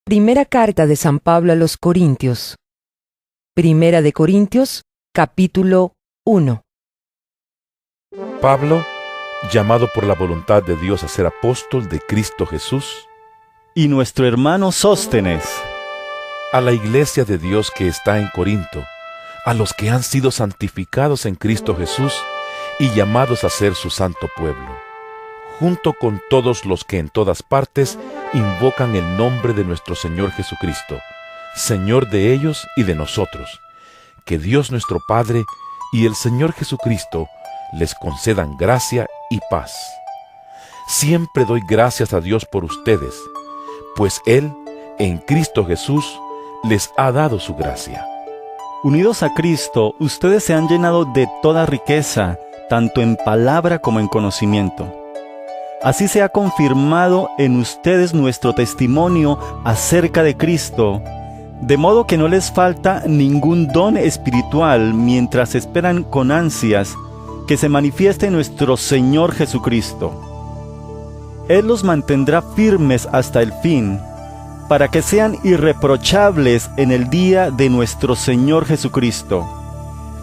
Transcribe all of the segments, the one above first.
Primera carta de San Pablo a los Corintios. Primera de Corintios, capítulo 1. Pablo, llamado por la voluntad de Dios a ser apóstol de Cristo Jesús, y nuestro hermano Sóstenes, a la iglesia de Dios que está en Corinto, a los que han sido santificados en Cristo Jesús y llamados a ser su santo pueblo, junto con todos los que en todas partes invocan el nombre de nuestro Señor Jesucristo, Señor de ellos y de nosotros. Que Dios nuestro Padre y el Señor Jesucristo les concedan gracia y paz. Siempre doy gracias a Dios por ustedes, pues Él, en Cristo Jesús, les ha dado su gracia. Unidos a Cristo, ustedes se han llenado de toda riqueza, tanto en palabra como en conocimiento. Así se ha confirmado en ustedes nuestro testimonio acerca de Cristo, de modo que no les falta ningún don espiritual mientras esperan con ansias que se manifieste nuestro Señor Jesucristo. Él los mantendrá firmes hasta el fin, para que sean irreprochables en el día de nuestro Señor Jesucristo.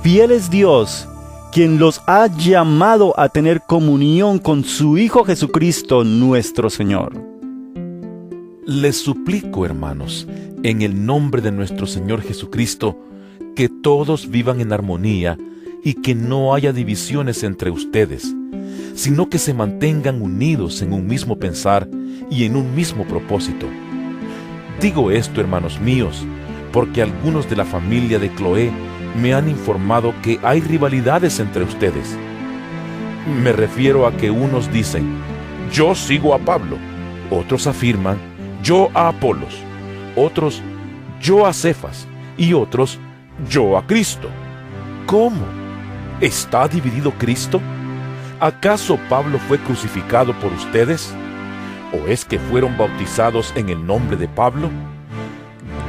Fiel es Dios, quien los ha llamado a tener comunión con su Hijo Jesucristo nuestro Señor. Les suplico, hermanos, en el nombre de nuestro Señor Jesucristo, que todos vivan en armonía y que no haya divisiones entre ustedes, sino que se mantengan unidos en un mismo pensar y en un mismo propósito. Digo esto, hermanos míos, porque algunos de la familia de Cloé me han informado que hay rivalidades entre ustedes. Me refiero a que unos dicen, yo sigo a Pablo, otros afirman, yo a Apolos, otros, yo a Cefas, y otros, yo a Cristo. ¿Cómo? ¿Está dividido Cristo? ¿Acaso Pablo fue crucificado por ustedes? ¿O es que fueron bautizados en el nombre de Pablo?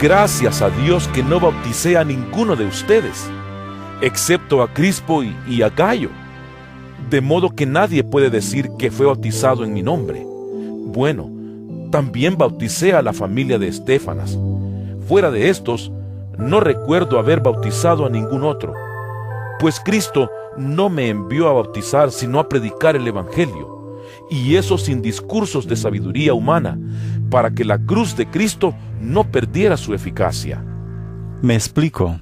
Gracias a Dios que no bauticé a ninguno de ustedes, excepto a Crispo y a Gayo, de modo que nadie puede decir que fue bautizado en mi nombre. Bueno, también bauticé a la familia de Estéfanas. Fuera de estos, no recuerdo haber bautizado a ningún otro, pues Cristo no me envió a bautizar sino a predicar el Evangelio, y eso sin discursos de sabiduría humana, para que la cruz de Cristo no perdiera su eficacia. Me explico.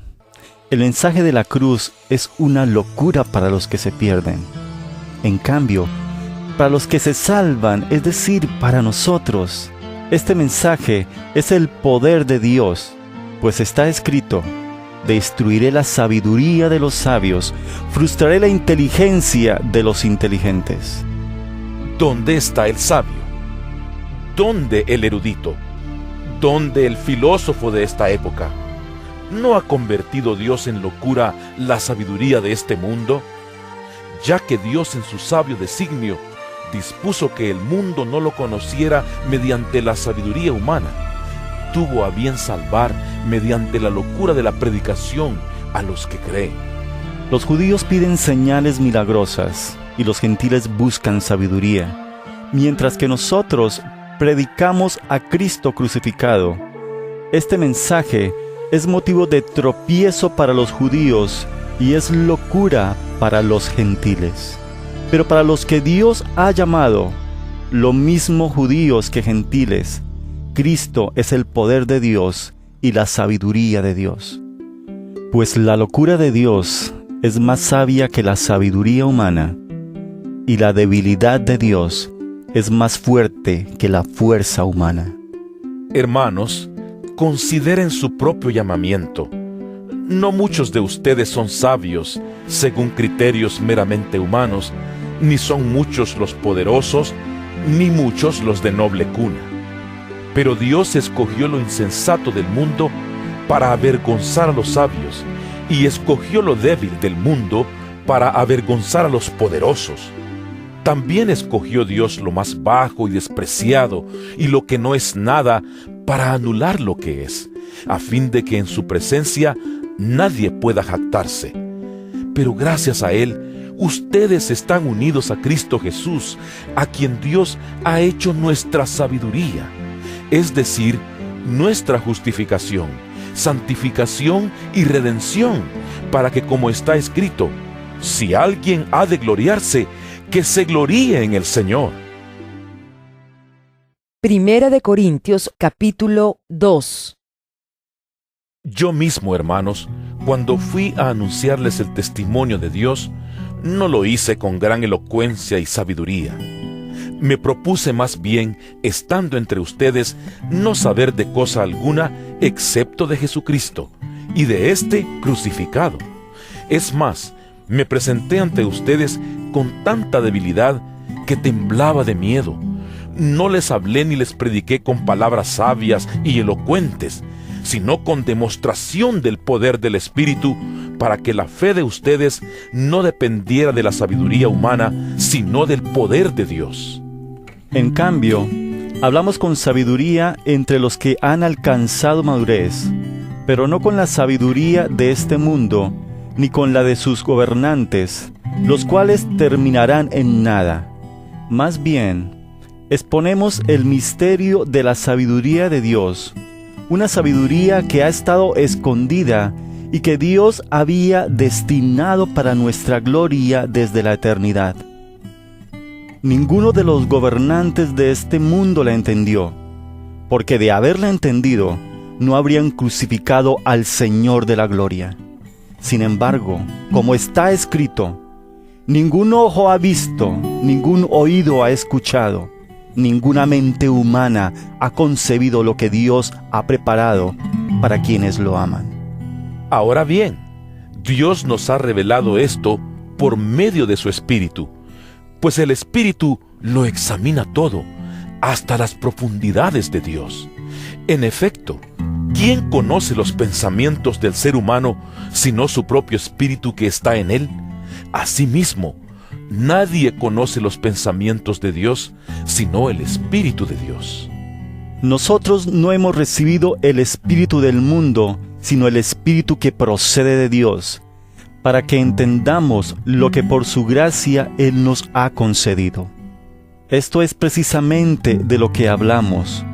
El mensaje de la cruz es una locura para los que se pierden. En cambio, para los que se salvan, es decir, para nosotros, este mensaje es el poder de Dios, pues está escrito: destruiré la sabiduría de los sabios, frustraré la inteligencia de los inteligentes. ¿Dónde está el sabio? ¿Dónde el erudito? ¿Dónde el filósofo de esta época? ¿No ha convertido Dios en locura la sabiduría de este mundo? Ya que Dios en su sabio designio dispuso que el mundo no lo conociera mediante la sabiduría humana, tuvo a bien salvar mediante la locura de la predicación a los que creen. Los judíos piden señales milagrosas y los gentiles buscan sabiduría, mientras que nosotros predicamos a Cristo crucificado. Este mensaje es motivo de tropiezo para los judíos y es locura para los gentiles. Pero para los que Dios ha llamado, lo mismo judíos que gentiles, Cristo es el poder de Dios y la sabiduría de Dios. Pues la locura de Dios es más sabia que la sabiduría humana, y la debilidad de Dios es más fuerte que la fuerza humana. Hermanos, consideren su propio llamamiento. No muchos de ustedes son sabios según criterios meramente humanos, ni son muchos los poderosos, ni muchos los de noble cuna. Pero Dios escogió lo insensato del mundo para avergonzar a los sabios, y escogió lo débil del mundo para avergonzar a los poderosos. También escogió Dios lo más bajo y despreciado, y lo que no es nada, para anular lo que es, a fin de que en su presencia nadie pueda jactarse. Pero gracias a Él, ustedes están unidos a Cristo Jesús, a quien Dios ha hecho nuestra sabiduría, es decir, nuestra justificación, santificación y redención, para que, como está escrito, si alguien ha de gloriarse, que se gloríe en el Señor. Primera de Corintios capítulo 2. Yo mismo, hermanos, cuando fui a anunciarles el testimonio de Dios, no lo hice con gran elocuencia y sabiduría. Me propuse más bien, estando entre ustedes, no saber de cosa alguna excepto de Jesucristo y de éste crucificado. Es más, me presenté ante ustedes con tanta debilidad que temblaba de miedo. No les hablé ni les prediqué con palabras sabias y elocuentes, sino con demostración del poder del Espíritu, para que la fe de ustedes no dependiera de la sabiduría humana, sino del poder de Dios. En cambio, hablamos con sabiduría entre los que han alcanzado madurez, pero no con la sabiduría de este mundo, ni con la de sus gobernantes, los cuales terminarán en nada. Más bien, exponemos el misterio de la sabiduría de Dios, una sabiduría que ha estado escondida y que Dios había destinado para nuestra gloria desde la eternidad. Ninguno de los gobernantes de este mundo la entendió, porque de haberla entendido, no habrían crucificado al Señor de la gloria. Sin embargo, como está escrito, ningún ojo ha visto, ningún oído ha escuchado, ninguna mente humana ha concebido lo que Dios ha preparado para quienes lo aman. Ahora bien, Dios nos ha revelado esto por medio de su Espíritu, pues el Espíritu lo examina todo, hasta las profundidades de Dios. En efecto, ¿quién conoce los pensamientos del ser humano sino su propio espíritu que está en él? Asimismo, nadie conoce los pensamientos de Dios sino el Espíritu de Dios. Nosotros no hemos recibido el espíritu del mundo, sino el Espíritu que procede de Dios, para que entendamos lo que por su gracia Él nos ha concedido. Esto es precisamente de lo que hablamos,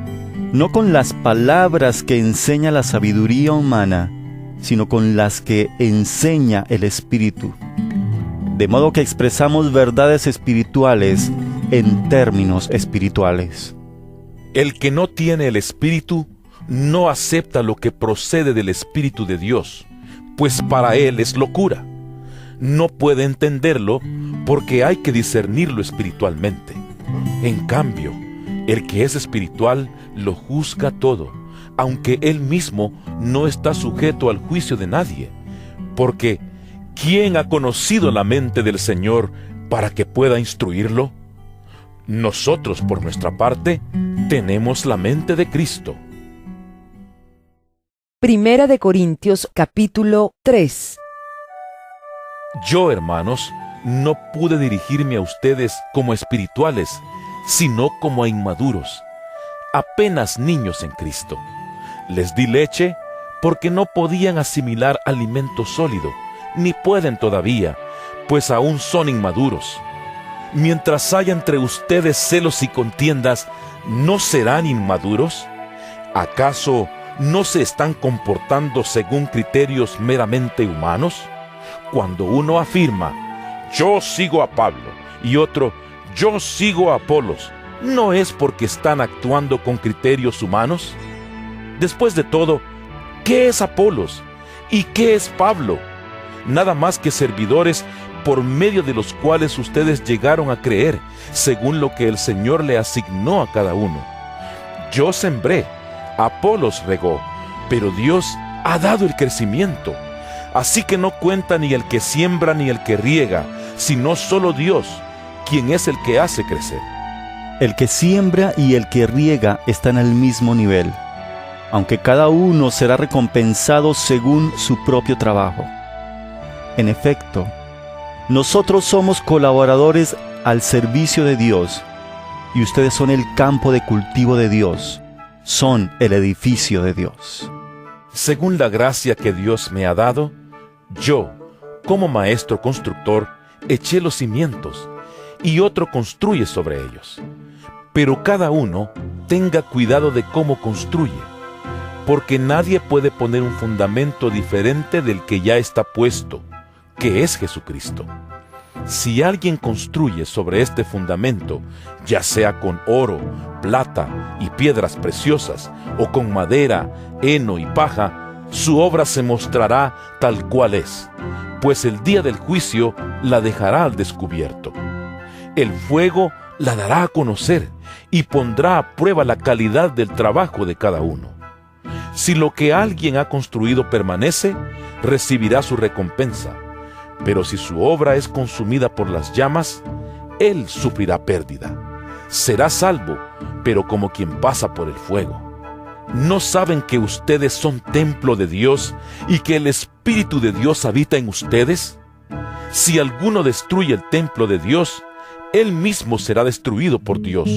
no con las palabras que enseña la sabiduría humana, sino con las que enseña el Espíritu. De modo que expresamos verdades espirituales en términos espirituales. El que no tiene el Espíritu no acepta lo que procede del Espíritu de Dios, pues para él es locura. No puede entenderlo porque hay que discernirlo espiritualmente. En cambio, el que es espiritual lo juzga todo, aunque él mismo no está sujeto al juicio de nadie. Porque, ¿quién ha conocido la mente del Señor para que pueda instruirlo? Nosotros, por nuestra parte, tenemos la mente de Cristo. Primera de Corintios capítulo 3. Yo, hermanos, no pude dirigirme a ustedes como espirituales, sino como a inmaduros, apenas niños en Cristo. Les di leche porque no podían asimilar alimento sólido, ni pueden todavía, pues aún son inmaduros. Mientras haya entre ustedes celos y contiendas, ¿no serán inmaduros? ¿Acaso no se están comportando según criterios meramente humanos? Cuando uno afirma, yo sigo a Pablo, y otro, yo sigo a Apolos, ¿no es porque están actuando con criterios humanos? Después de todo, ¿qué es Apolos? ¿Y qué es Pablo? Nada más que servidores por medio de los cuales ustedes llegaron a creer, según lo que el Señor le asignó a cada uno. Yo sembré, Apolos regó, pero Dios ha dado el crecimiento. Así que no cuenta ni el que siembra ni el que riega, sino solo Dios, quien es el que hace crecer. El que siembra y el que riega están al mismo nivel, aunque cada uno será recompensado según su propio trabajo. En efecto, nosotros somos colaboradores al servicio de Dios, y ustedes son el campo de cultivo de Dios, son el edificio de Dios. Según la gracia que Dios me ha dado, yo, como maestro constructor, eché los cimientos, y otro construye sobre ellos. Pero cada uno tenga cuidado de cómo construye, porque nadie puede poner un fundamento diferente del que ya está puesto, que es Jesucristo. Si alguien construye sobre este fundamento, ya sea con oro, plata y piedras preciosas, o con madera, heno y paja, su obra se mostrará tal cual es, pues el día del juicio la dejará al descubierto. El fuego la dará a conocer y pondrá a prueba la calidad del trabajo de cada uno. Si lo que alguien ha construido permanece, recibirá su recompensa. Pero si su obra es consumida por las llamas, él sufrirá pérdida. Será salvo, pero como quien pasa por el fuego. ¿No saben que ustedes son templo de Dios y que el Espíritu de Dios habita en ustedes? Si alguno destruye el templo de Dios, él mismo será destruido por Dios,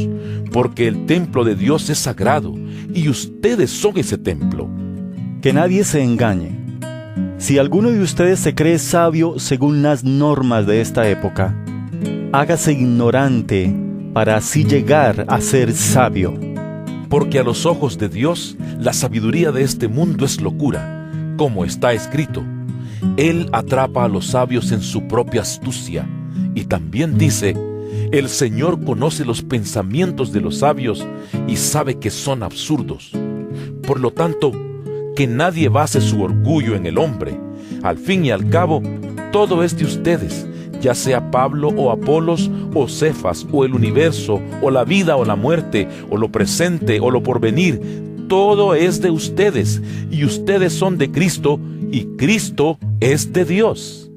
porque el templo de Dios es sagrado y ustedes son ese templo. Que nadie se engañe. Si alguno de ustedes se cree sabio según las normas de esta época, hágase ignorante para así llegar a ser sabio. Porque a los ojos de Dios, la sabiduría de este mundo es locura, como está escrito. Él atrapa a los sabios en su propia astucia. Y también dice, el Señor conoce los pensamientos de los sabios y sabe que son absurdos. Por lo tanto, que nadie base su orgullo en el hombre. Al fin y al cabo, todo es de ustedes, ya sea Pablo o Apolos o Cefas o el universo o la vida o la muerte o lo presente o lo porvenir. Todo es de ustedes y ustedes son de Cristo y Cristo es de Dios.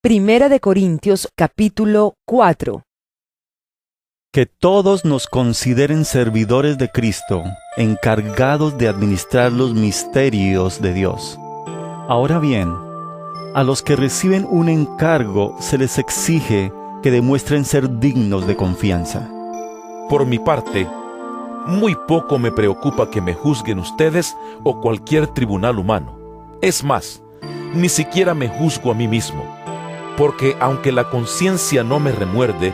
Primera de Corintios, capítulo 4. Que todos nos consideren servidores de Cristo, encargados de administrar los misterios de Dios. Ahora bien, a los que reciben un encargo se les exige que demuestren ser dignos de confianza. Por mi parte, muy poco me preocupa que me juzguen ustedes o cualquier tribunal humano. Es más, ni siquiera me juzgo a mí mismo, porque aunque la conciencia no me remuerde,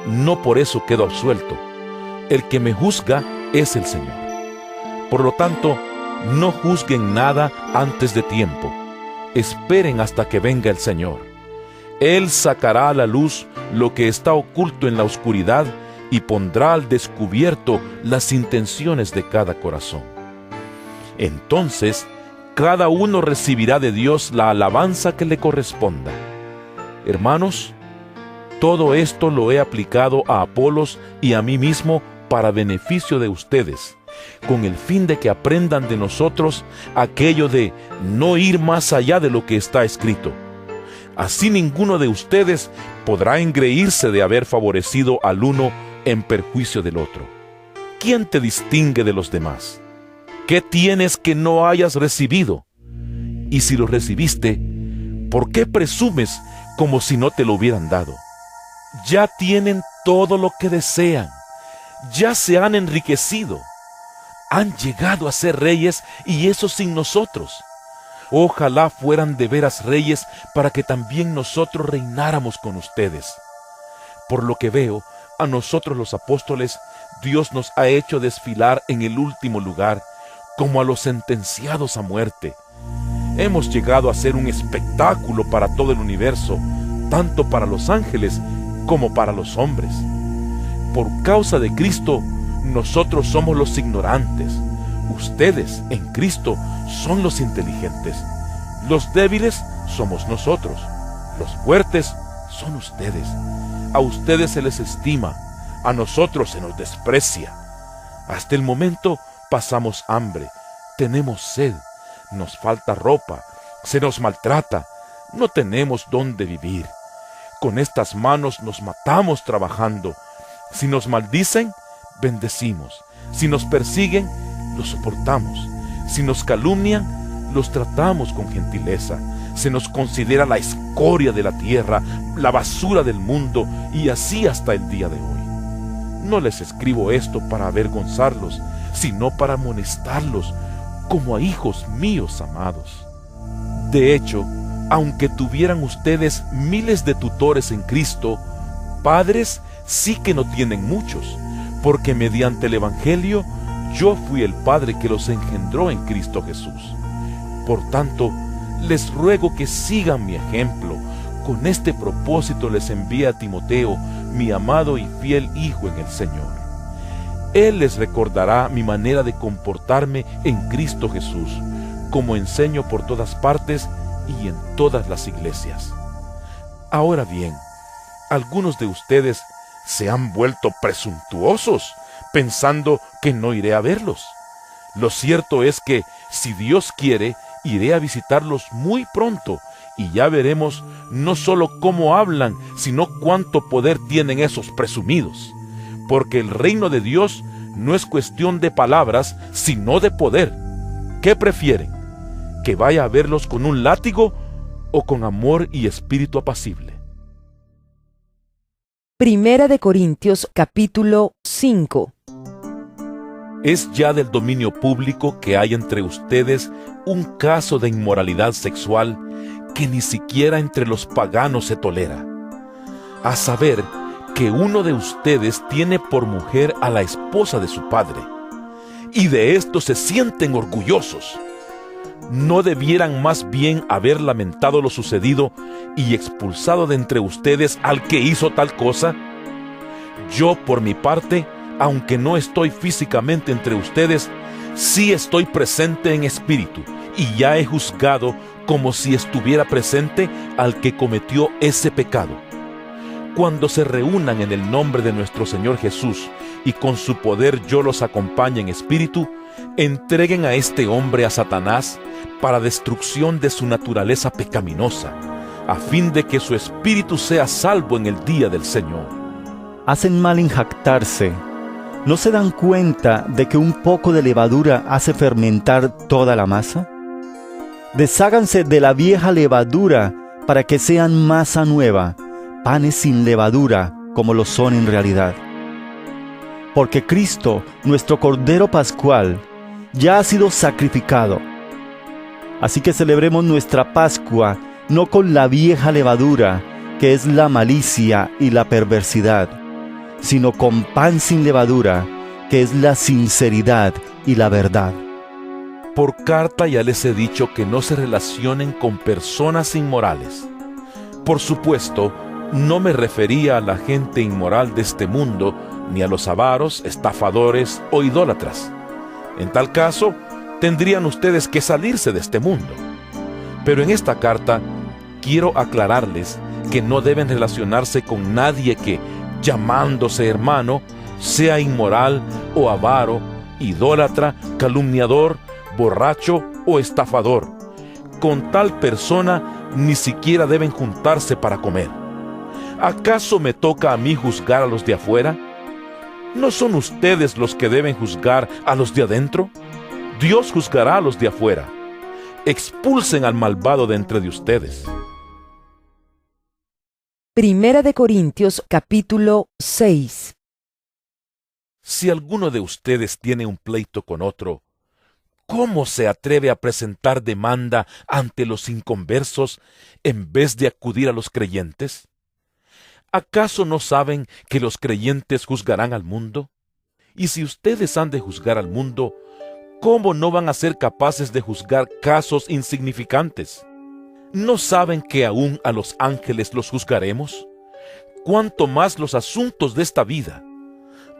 no por eso quedo absuelto. El que me juzga es el Señor. Por lo tanto, no juzguen nada antes de tiempo. Esperen hasta que venga el Señor. Él sacará a la luz lo que está oculto en la oscuridad y pondrá al descubierto las intenciones de cada corazón. Entonces, cada uno recibirá de Dios la alabanza que le corresponda. Hermanos, todo esto lo he aplicado a Apolos y a mí mismo para beneficio de ustedes, con el fin de que aprendan de nosotros aquello de no ir más allá de lo que está escrito. Así ninguno de ustedes podrá engreírse de haber favorecido al uno en perjuicio del otro. ¿Quién te distingue de los demás? ¿Qué tienes que no hayas recibido? Y si lo recibiste, ¿por qué presumes como si no te lo hubieran dado? Ya tienen todo lo que desean. Ya se han enriquecido. Han llegado a ser reyes y eso sin nosotros. Ojalá fueran de veras reyes para que también nosotros reináramos con ustedes. Por lo que veo, a nosotros los apóstoles, Dios nos ha hecho desfilar en el último lugar, como a los sentenciados a muerte. Hemos llegado a ser un espectáculo para todo el universo, tanto para los ángeles como para los hombres. Por causa de Cristo, nosotros somos los ignorantes. Ustedes, en Cristo, son los inteligentes. Los débiles somos nosotros. Los fuertes son ustedes. A ustedes se les estima, a nosotros se nos desprecia. Hasta el momento pasamos hambre, tenemos sed, nos falta ropa, se nos maltrata, no tenemos dónde vivir. Con estas manos nos matamos trabajando. Si nos maldicen, bendecimos. Si nos persiguen, los soportamos. Si nos calumnian, los tratamos con gentileza. Se nos considera la escoria de la tierra, la basura del mundo, y así hasta el día de hoy. No les escribo esto para avergonzarlos, sino para amonestarlos, como a hijos míos amados. De hecho, aunque tuvieran ustedes miles de tutores en Cristo, padres sí que no tienen muchos, porque mediante el Evangelio yo fui el Padre que los engendró en Cristo Jesús. Por tanto, les ruego que sigan mi ejemplo. Con este propósito les envié a Timoteo, mi amado y fiel hijo en el Señor. Él les recordará mi manera de comportarme en Cristo Jesús, como enseño por todas partes y en todas las iglesias. Ahora bien, algunos de ustedes se han vuelto presuntuosos, pensando que no iré a verlos. Lo cierto es que, si Dios quiere, iré a visitarlos muy pronto, y ya veremos no solo cómo hablan, sino cuánto poder tienen esos presumidos. Porque el reino de Dios no es cuestión de palabras, sino de poder. ¿Qué prefieren? ¿Que vaya a verlos con un látigo o con amor y espíritu apacible? Primera de Corintios capítulo 5. Es ya del dominio público que hay entre ustedes un caso de inmoralidad sexual que ni siquiera entre los paganos se tolera. A saber, que uno de ustedes tiene por mujer a la esposa de su padre, y de esto se sienten orgullosos. ¿No debieran más bien haber lamentado lo sucedido y expulsado de entre ustedes al que hizo tal cosa? Yo, por mi parte, aunque no estoy físicamente entre ustedes, sí estoy presente en espíritu, y ya he juzgado como si estuviera presente al que cometió ese pecado. Cuando se reúnan en el nombre de nuestro Señor Jesús, y con su poder yo los acompañe en espíritu, entreguen a este hombre a Satanás para destrucción de su naturaleza pecaminosa, a fin de que su espíritu sea salvo en el día del Señor. Hacen mal en jactarse. ¿No se dan cuenta de que un poco de levadura hace fermentar toda la masa? Desháganse de la vieja levadura para que sean masa nueva, panes sin levadura como lo son en realidad. Porque Cristo, nuestro Cordero Pascual, ya ha sido sacrificado. Así que celebremos nuestra Pascua no con la vieja levadura, que es la malicia y la perversidad, sino con pan sin levadura, que es la sinceridad y la verdad. Por carta ya les he dicho que no se relacionen con personas inmorales. Por supuesto, no me refería a la gente inmoral de este mundo, ni a los avaros, estafadores o idólatras. En tal caso, tendrían ustedes que salirse de este mundo. Pero en esta carta, quiero aclararles que no deben relacionarse con nadie que, llamándose hermano, sea inmoral o avaro, idólatra, calumniador, borracho o estafador. Con tal persona ni siquiera deben juntarse para comer. ¿Acaso me toca a mí juzgar a los de afuera? ¿No son ustedes los que deben juzgar a los de adentro? Dios juzgará a los de afuera. Expulsen al malvado de entre de ustedes. Primera de Corintios capítulo 6. Si alguno de ustedes tiene un pleito con otro, ¿cómo se atreve a presentar demanda ante los inconversos en vez de acudir a los creyentes? ¿Acaso no saben que los creyentes juzgarán al mundo? Y si ustedes han de juzgar al mundo, ¿cómo no van a ser capaces de juzgar casos insignificantes? ¿No saben que aún a los ángeles los juzgaremos? ¿Cuánto más los asuntos de esta vida?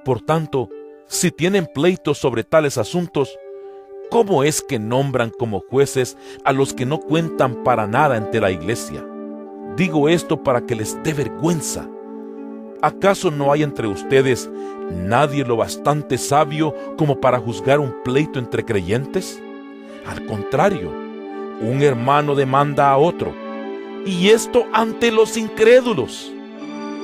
Por tanto, si tienen pleitos sobre tales asuntos, ¿cómo es que nombran como jueces a los que no cuentan para nada ante la iglesia? Digo esto para que les dé vergüenza. ¿Acaso no hay entre ustedes nadie lo bastante sabio como para juzgar un pleito entre creyentes? Al contrario, un hermano demanda a otro, y esto ante los incrédulos.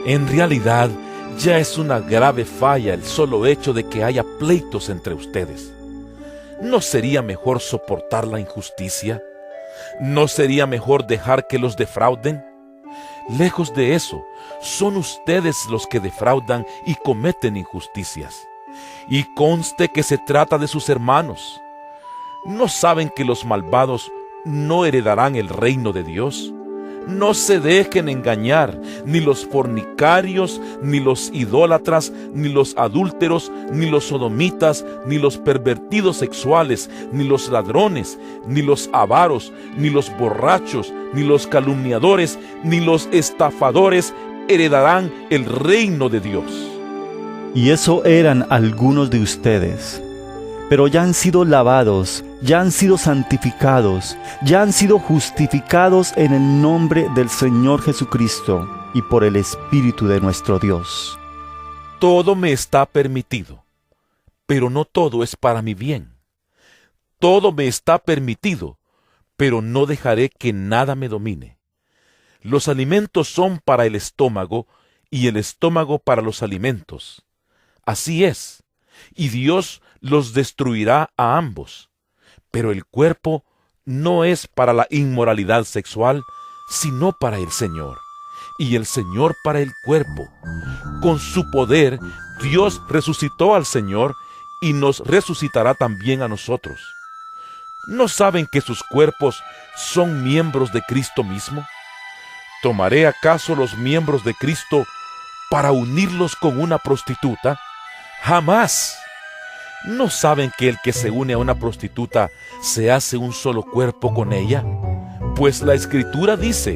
En realidad, ya es una grave falla el solo hecho de que haya pleitos entre ustedes. ¿No sería mejor soportar la injusticia? ¿No sería mejor dejar que los defrauden? Lejos de eso, son ustedes los que defraudan y cometen injusticias. Y conste que se trata de sus hermanos. ¿No saben que los malvados no heredarán el reino de Dios? No se dejen engañar, ni los fornicarios, ni los idólatras, ni los adúlteros, ni los sodomitas, ni los pervertidos sexuales, ni los ladrones, ni los avaros, ni los borrachos, ni los calumniadores, ni los estafadores heredarán el reino de Dios. Y eso eran algunos de ustedes. Pero ya han sido lavados, ya han sido santificados, ya han sido justificados en el nombre del Señor Jesucristo y por el Espíritu de nuestro Dios. Todo me está permitido, pero no todo es para mi bien. Todo me está permitido, pero no dejaré que nada me domine. Los alimentos son para el estómago y el estómago para los alimentos. Así es, y Dios los destruirá a ambos. Pero el cuerpo no es para la inmoralidad sexual, sino para el Señor, y el Señor para el cuerpo. Con su poder, Dios resucitó al Señor y nos resucitará también a nosotros. ¿No saben que sus cuerpos son miembros de Cristo mismo? ¿Tomaré acaso los miembros de Cristo para unirlos con una prostituta? ¡Jamás! ¿No saben que el que se une a una prostituta se hace un solo cuerpo con ella? Pues la Escritura dice,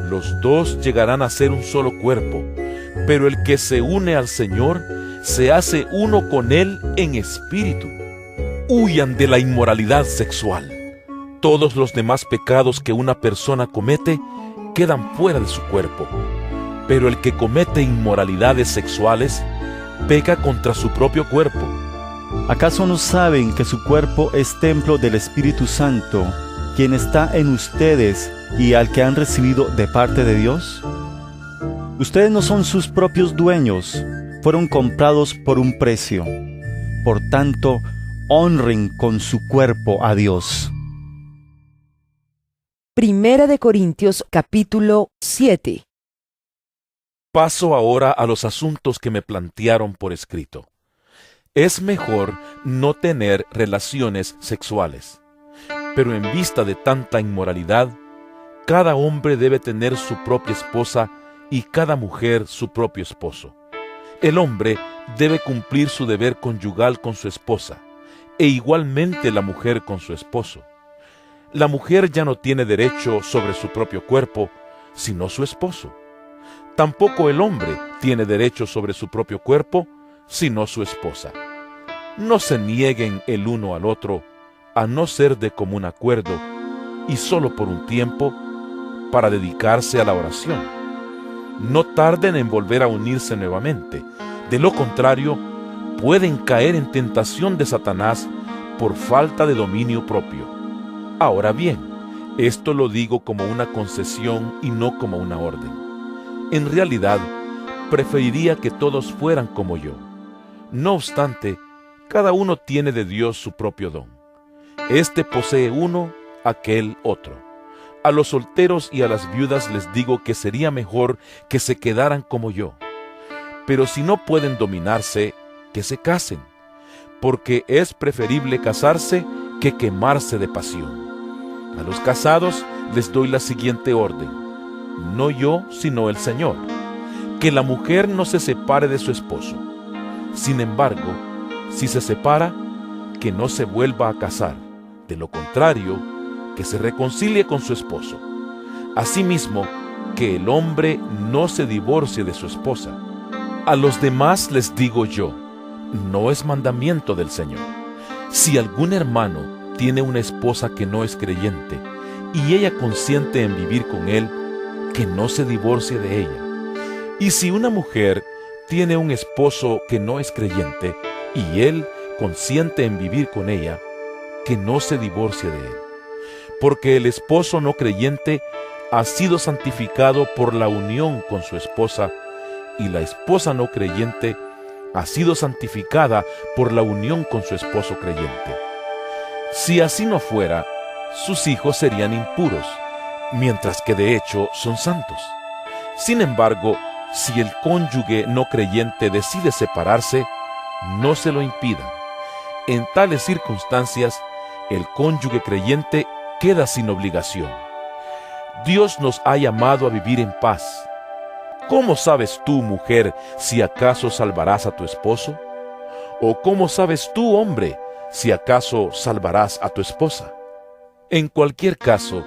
los dos llegarán a ser un solo cuerpo, pero el que se une al Señor se hace uno con Él en espíritu. Huyan de la inmoralidad sexual. Todos los demás pecados que una persona comete quedan fuera de su cuerpo, pero el que comete inmoralidades sexuales peca contra su propio cuerpo. ¿Acaso no saben que su cuerpo es templo del Espíritu Santo, quien está en ustedes y al que han recibido de parte de Dios? Ustedes no son sus propios dueños, fueron comprados por un precio. Por tanto, honren con su cuerpo a Dios. Primera de Corintios capítulo 7. Paso ahora a los asuntos que me plantearon por escrito. Es mejor no tener relaciones sexuales, pero en vista de tanta inmoralidad, cada hombre debe tener su propia esposa y cada mujer su propio esposo. El hombre debe cumplir su deber conyugal con su esposa, e igualmente la mujer con su esposo. La mujer ya no tiene derecho sobre su propio cuerpo, sino su esposo. Tampoco el hombre tiene derecho sobre su propio cuerpo, sino su esposa. No se nieguen el uno al otro, a no ser de común acuerdo, y solo por un tiempo, para dedicarse a la oración. No tarden en volver a unirse nuevamente. De lo contrario, pueden caer en tentación de Satanás por falta de dominio propio. Ahora bien, esto lo digo como una concesión y no como una orden. En realidad, preferiría que todos fueran como yo. No obstante, cada uno tiene de Dios su propio don. Este posee uno, aquel otro. A los solteros y a las viudas les digo que sería mejor que se quedaran como yo. Pero si no pueden dominarse, que se casen, porque es preferible casarse que quemarse de pasión. A los casados les doy la siguiente orden: no yo, sino el Señor, que la mujer no se separe de su esposo. Sin embargo, si se separa, que no se vuelva a casar. De lo contrario, que se reconcilie con su esposo. Asimismo, que el hombre no se divorcie de su esposa. A los demás les digo yo, no es mandamiento del Señor. Si algún hermano tiene una esposa que no es creyente, y ella consiente en vivir con él, que no se divorcie de ella. Y si una mujer tiene un esposo que no es creyente, y él consiente en vivir con ella, que no se divorcie de él. Porque el esposo no creyente ha sido santificado por la unión con su esposa, y la esposa no creyente ha sido santificada por la unión con su esposo creyente. Si así no fuera, sus hijos serían impuros, mientras que de hecho son santos. Sin embargo, si el cónyuge no creyente decide separarse, no se lo impidan. En tales circunstancias, el cónyuge creyente queda sin obligación. Dios nos ha llamado a vivir en paz. ¿Cómo sabes tú, mujer, si acaso salvarás a tu esposo? ¿O cómo sabes tú, hombre, si acaso salvarás a tu esposa? En cualquier caso,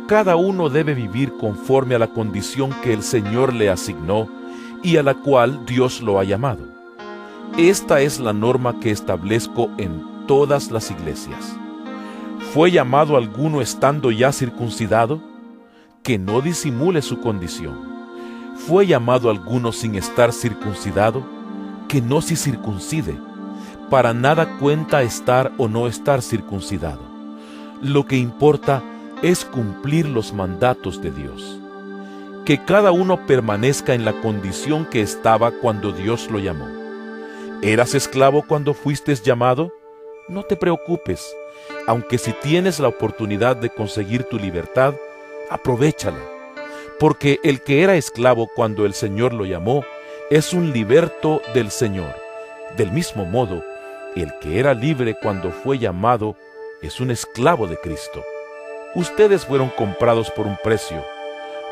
cada uno debe vivir conforme a la condición que el Señor le asignó y a la cual Dios lo ha llamado. Esta es la norma que establezco en todas las iglesias. ¿Fue llamado alguno estando ya circuncidado? Que no disimule su condición. ¿Fue llamado alguno sin estar circuncidado? Que no se circuncide. Para nada cuenta estar o no estar circuncidado. Lo que importa es cumplir los mandatos de Dios. Que cada uno permanezca en la condición que estaba cuando Dios lo llamó. ¿Eras esclavo cuando fuiste llamado? No te preocupes, aunque si tienes la oportunidad de conseguir tu libertad, aprovéchala, porque el que era esclavo cuando el Señor lo llamó, es un liberto del Señor. Del mismo modo, el que era libre cuando fue llamado, es un esclavo de Cristo. Ustedes fueron comprados por un precio.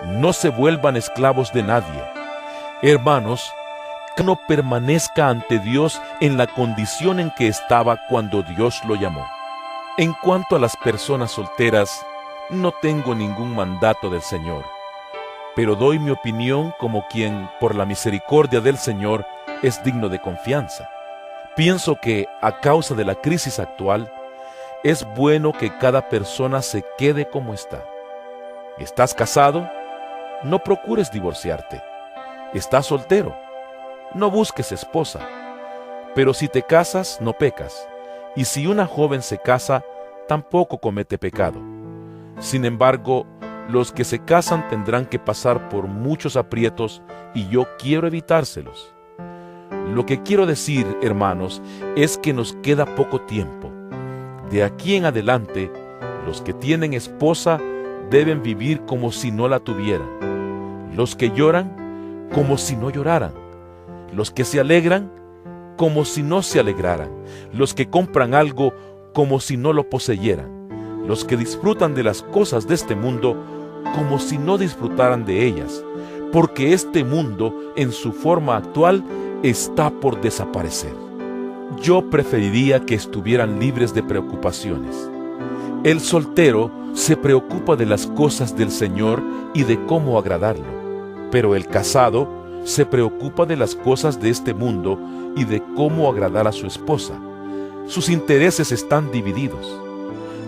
No se vuelvan esclavos de nadie. Hermanos, que no permanezca ante Dios en la condición en que estaba cuando Dios lo llamó. En cuanto a las personas solteras, no tengo ningún mandato del Señor, pero doy mi opinión como quien, por la misericordia del Señor, es digno de confianza. Pienso que, a causa de la crisis actual, es bueno que cada persona se quede como está. ¿Estás casado? No procures divorciarte. ¿Estás soltero? No busques esposa. Pero si te casas, no pecas. Y si una joven se casa, tampoco comete pecado. Sin embargo, los que se casan tendrán que pasar por muchos aprietos y yo quiero evitárselos. Lo que quiero decir, hermanos, es que nos queda poco tiempo. De aquí en adelante, los que tienen esposa deben vivir como si no la tuvieran. Los que lloran, como si no lloraran. Los que se alegran, como si no se alegraran. Los que compran algo, como si no lo poseyeran. Los que disfrutan de las cosas de este mundo, como si no disfrutaran de ellas. Porque este mundo, en su forma actual, está por desaparecer. Yo preferiría que estuvieran libres de preocupaciones. El soltero se preocupa de las cosas del Señor y de cómo agradarlo, pero el casado se preocupa de las cosas de este mundo y de cómo agradar a su esposa. Sus intereses están divididos.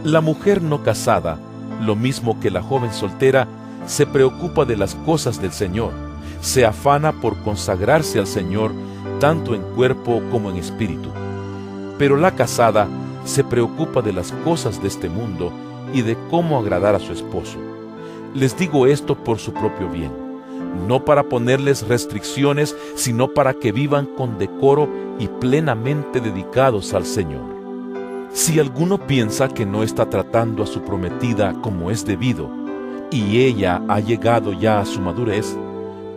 La mujer no casada, lo mismo que la joven soltera, se preocupa de las cosas del Señor, se afana por consagrarse al Señor tanto en cuerpo como en espíritu. Pero la casada se preocupa de las cosas de este mundo y de cómo agradar a su esposo. Les digo esto por su propio bien, no para ponerles restricciones, sino para que vivan con decoro y plenamente dedicados al Señor. Si alguno piensa que no está tratando a su prometida como es debido, y ella ha llegado ya a su madurez,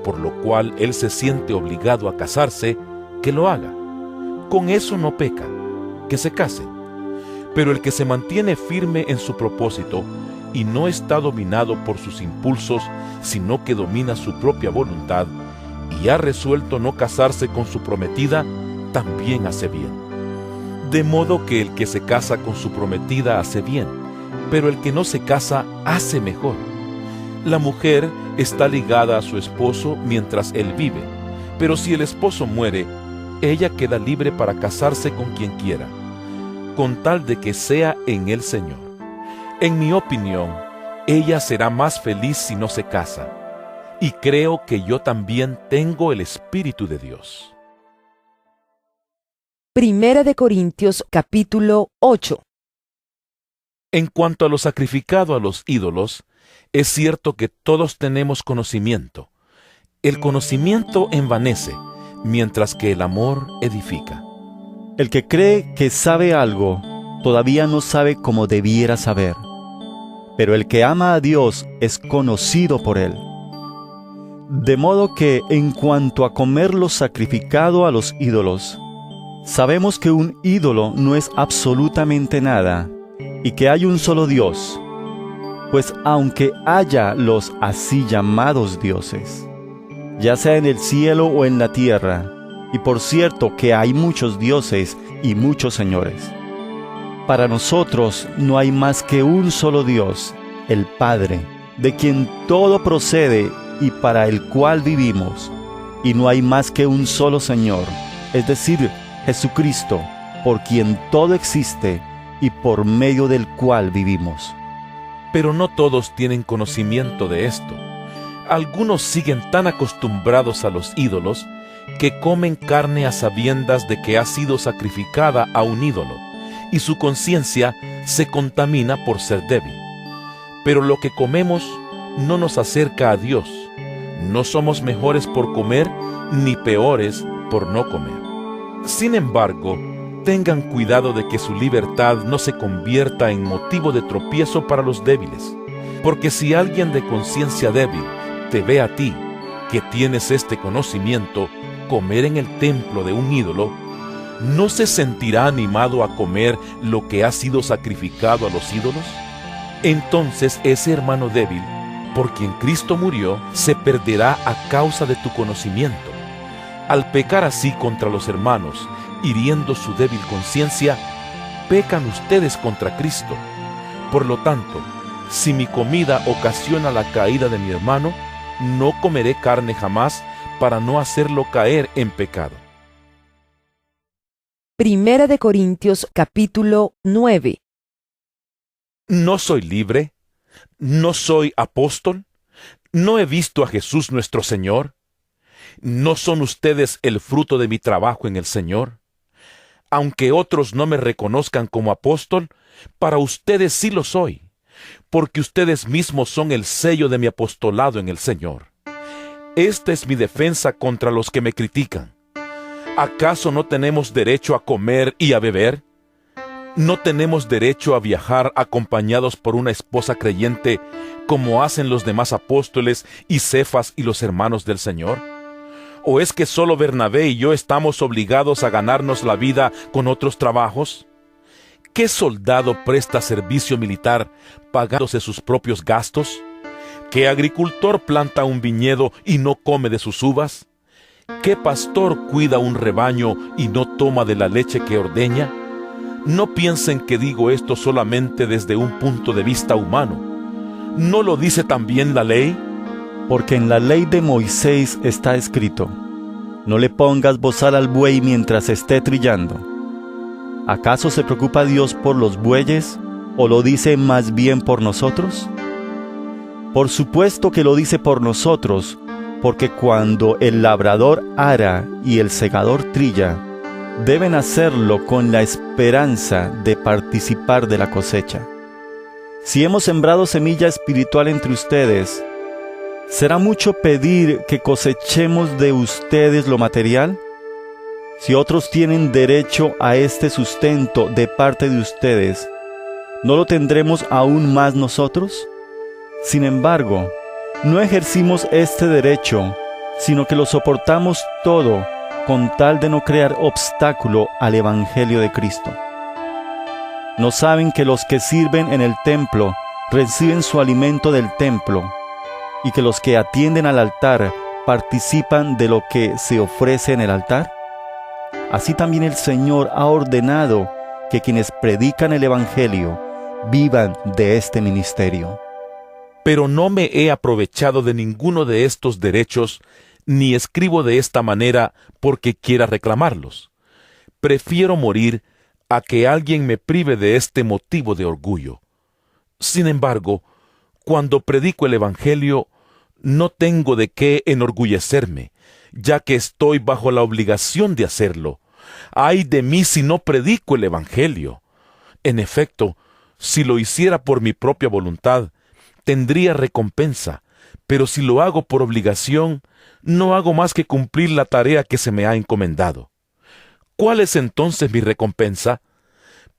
por lo cual él se siente obligado a casarse, que lo haga. Con eso no peca, que se case. Pero el que se mantiene firme en su propósito y no está dominado por sus impulsos, sino que domina su propia voluntad y ha resuelto no casarse con su prometida, también hace bien. De modo que el que se casa con su prometida hace bien, pero el que no se casa hace mejor. La mujer está ligada a su esposo mientras él vive, pero si el esposo muere, ella queda libre para casarse con quien quiera, con tal de que sea en el Señor. En mi opinión, ella será más feliz si no se casa, y creo que yo también tengo el Espíritu de Dios. Primera de Corintios capítulo 8. En cuanto a lo sacrificado a los ídolos, es cierto que todos tenemos conocimiento. El conocimiento envanece, mientras que el amor edifica. El que cree que sabe algo, todavía no sabe como debiera saber. Pero el que ama a Dios es conocido por Él. De modo que, en cuanto a comer lo sacrificado a los ídolos, sabemos que un ídolo no es absolutamente nada, y que hay un solo Dios. Pues aunque haya los así llamados dioses, ya sea en el cielo o en la tierra, y por cierto que hay muchos dioses y muchos señores, para nosotros no hay más que un solo Dios, el Padre, de quien todo procede y para el cual vivimos, y no hay más que un solo Señor, es decir, Jesucristo, por quien todo existe y por medio del cual vivimos. Pero no todos tienen conocimiento de esto. Algunos siguen tan acostumbrados a los ídolos que comen carne a sabiendas de que ha sido sacrificada a un ídolo, y su conciencia se contamina por ser débil. Pero lo que comemos no nos acerca a Dios. No somos mejores por comer, ni peores por no comer. Sin embargo, tengan cuidado de que su libertad no se convierta en motivo de tropiezo para los débiles. Porque si alguien de conciencia débil te ve a ti, que tienes este conocimiento, comer en el templo de un ídolo, ¿no se sentirá animado a comer lo que ha sido sacrificado a los ídolos? Entonces ese hermano débil, por quien Cristo murió, se perderá a causa de tu conocimiento. Al pecar así contra los hermanos, hiriendo su débil conciencia, pecan ustedes contra Cristo. Por lo tanto, si mi comida ocasiona la caída de mi hermano, no comeré carne jamás para no hacerlo caer en pecado. Primera de Corintios capítulo 9. ¿No soy libre? ¿No soy apóstol? ¿No he visto a Jesús nuestro Señor? ¿No son ustedes el fruto de mi trabajo en el Señor? Aunque otros no me reconozcan como apóstol, para ustedes sí lo soy, porque ustedes mismos son el sello de mi apostolado en el Señor. Esta es mi defensa contra los que me critican. ¿Acaso no tenemos derecho a comer y a beber? ¿No tenemos derecho a viajar acompañados por una esposa creyente, como hacen los demás apóstoles y Cefas y los hermanos del Señor? ¿O es que solo Bernabé y yo estamos obligados a ganarnos la vida con otros trabajos? ¿Qué soldado presta servicio militar pagándose sus propios gastos? ¿Qué agricultor planta un viñedo y no come de sus uvas? ¿Qué pastor cuida un rebaño y no toma de la leche que ordeña? No piensen que digo esto solamente desde un punto de vista humano. ¿No lo dice también la ley? Porque en la ley de Moisés está escrito: no le pongas bozal al buey mientras esté trillando. ¿Acaso se preocupa Dios por los bueyes, o lo dice más bien por nosotros? Por supuesto que lo dice por nosotros, porque cuando el labrador ara y el segador trilla, deben hacerlo con la esperanza de participar de la cosecha. Si hemos sembrado semilla espiritual entre ustedes, ¿será mucho pedir que cosechemos de ustedes lo material? Si otros tienen derecho a este sustento de parte de ustedes, ¿no lo tendremos aún más nosotros? Sin embargo, no ejercimos este derecho, sino que lo soportamos todo con tal de no crear obstáculo al Evangelio de Cristo. ¿No saben que los que sirven en el templo reciben su alimento del templo, y que los que atienden al altar participan de lo que se ofrece en el altar? Así también el Señor ha ordenado que quienes predican el Evangelio vivan de este ministerio. Pero no me he aprovechado de ninguno de estos derechos, ni escribo de esta manera porque quiera reclamarlos. Prefiero morir a que alguien me prive de este motivo de orgullo. Sin embargo, cuando predico el Evangelio, no tengo de qué enorgullecerme, ya que estoy bajo la obligación de hacerlo. ¡Ay de mí si no predico el Evangelio! En efecto, si lo hiciera por mi propia voluntad, tendría recompensa, pero si lo hago por obligación, no hago más que cumplir la tarea que se me ha encomendado. ¿Cuál es entonces mi recompensa?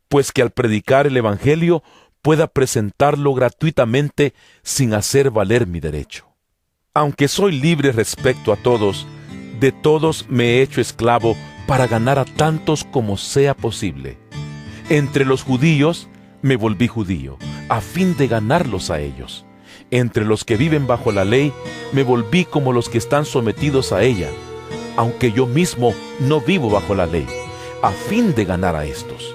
Pues que al predicar el Evangelio pueda presentarlo gratuitamente sin hacer valer mi derecho. Aunque soy libre respecto a todos, de todos me he hecho esclavo para ganar a tantos como sea posible. Entre los judíos me volví judío, a fin de ganarlos a ellos. Entre los que viven bajo la ley, me volví como los que están sometidos a ella, aunque yo mismo no vivo bajo la ley, a fin de ganar a estos.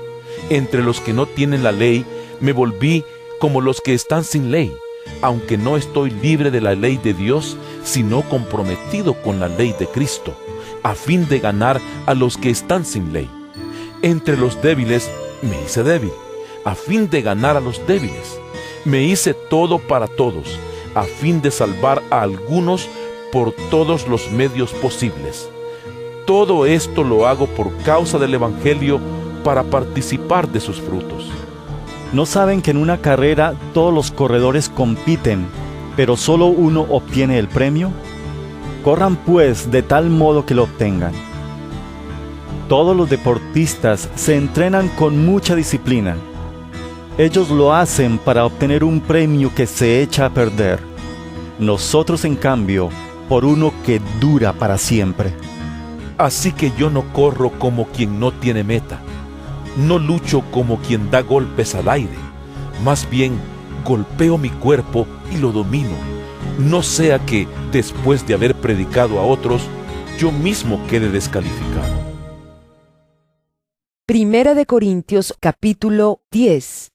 Entre los que no tienen la ley, me volví como los que están sin ley, aunque no estoy libre de la ley de Dios, sino comprometido con la ley de Cristo, a fin de ganar a los que están sin ley. Entre los débiles me hice débil, a fin de ganar a los débiles. Me hice todo para todos, a fin de salvar a algunos por todos los medios posibles. Todo esto lo hago por causa del Evangelio, para participar de sus frutos. ¿No saben que en una carrera todos los corredores compiten, pero solo uno obtiene el premio? Corran pues de tal modo que lo obtengan. Todos los deportistas se entrenan con mucha disciplina. Ellos lo hacen para obtener un premio que se echa a perder. Nosotros, en cambio, por uno que dura para siempre. Así que yo no corro como quien no tiene meta. No lucho como quien da golpes al aire. Más bien, golpeo mi cuerpo y lo domino. No sea que, después de haber predicado a otros, yo mismo quede descalificado. Primera de Corintios capítulo 10.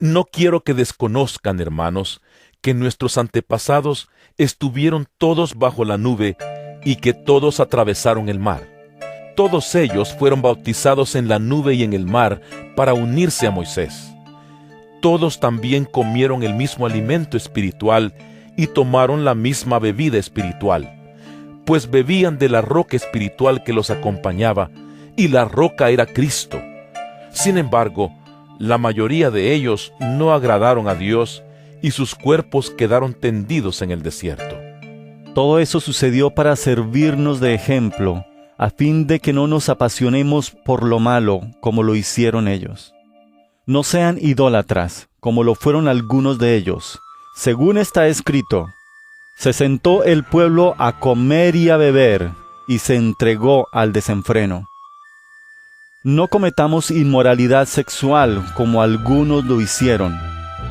No quiero que desconozcan, hermanos, que nuestros antepasados estuvieron todos bajo la nube y que todos atravesaron el mar. Todos ellos fueron bautizados en la nube y en el mar para unirse a Moisés. Todos también comieron el mismo alimento espiritual y tomaron la misma bebida espiritual, pues bebían de la roca espiritual que los acompañaba, y la roca era Cristo. Sin embargo, la mayoría de ellos no agradaron a Dios y sus cuerpos quedaron tendidos en el desierto. Todo eso sucedió para servirnos de ejemplo, a fin de que no nos apasionemos por lo malo como lo hicieron ellos. No sean idólatras, como lo fueron algunos de ellos. Según está escrito, se sentó el pueblo a comer y a beber, y se entregó al desenfreno. No cometamos inmoralidad sexual como algunos lo hicieron,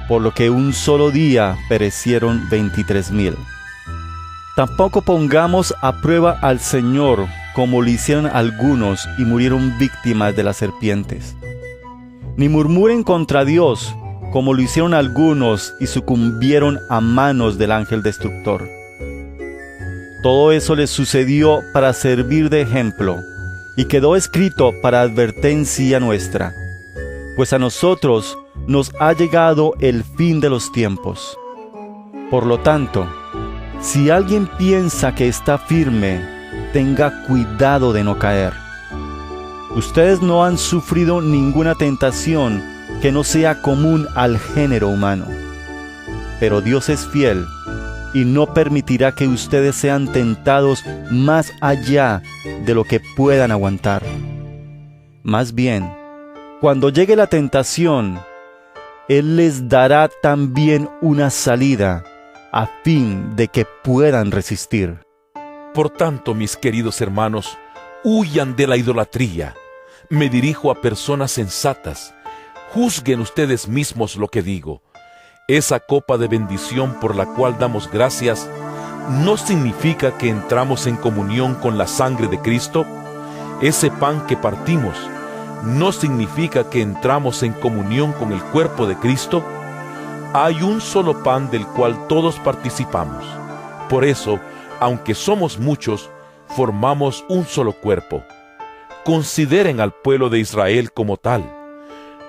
por lo que un solo día perecieron 23,000. Tampoco pongamos a prueba al Señor como lo hicieron algunos y murieron víctimas de las serpientes. Ni murmuren contra Dios como lo hicieron algunos y sucumbieron a manos del ángel destructor. Todo eso les sucedió para servir de ejemplo, y quedó escrito para advertencia nuestra, pues a nosotros nos ha llegado el fin de los tiempos. Por lo tanto, si alguien piensa que está firme, tenga cuidado de no caer. Ustedes no han sufrido ninguna tentación que no sea común al género humano. Pero Dios es fiel y no permitirá que ustedes sean tentados más allá de lo que puedan aguantar. Más bien, cuando llegue la tentación, Él les dará también una salida, a fin de que puedan resistir. Por tanto, mis queridos hermanos, huyan de la idolatría. Me dirijo a personas sensatas. Juzguen ustedes mismos lo que digo. Esa copa de bendición por la cual damos gracias, ¿no significa que entramos en comunión con la sangre de Cristo? Ese pan que partimos, ¿no significa que entramos en comunión con el cuerpo de Cristo? Hay un solo pan del cual todos participamos. Por eso, aunque somos muchos, formamos un solo cuerpo. Consideren al pueblo de Israel como tal.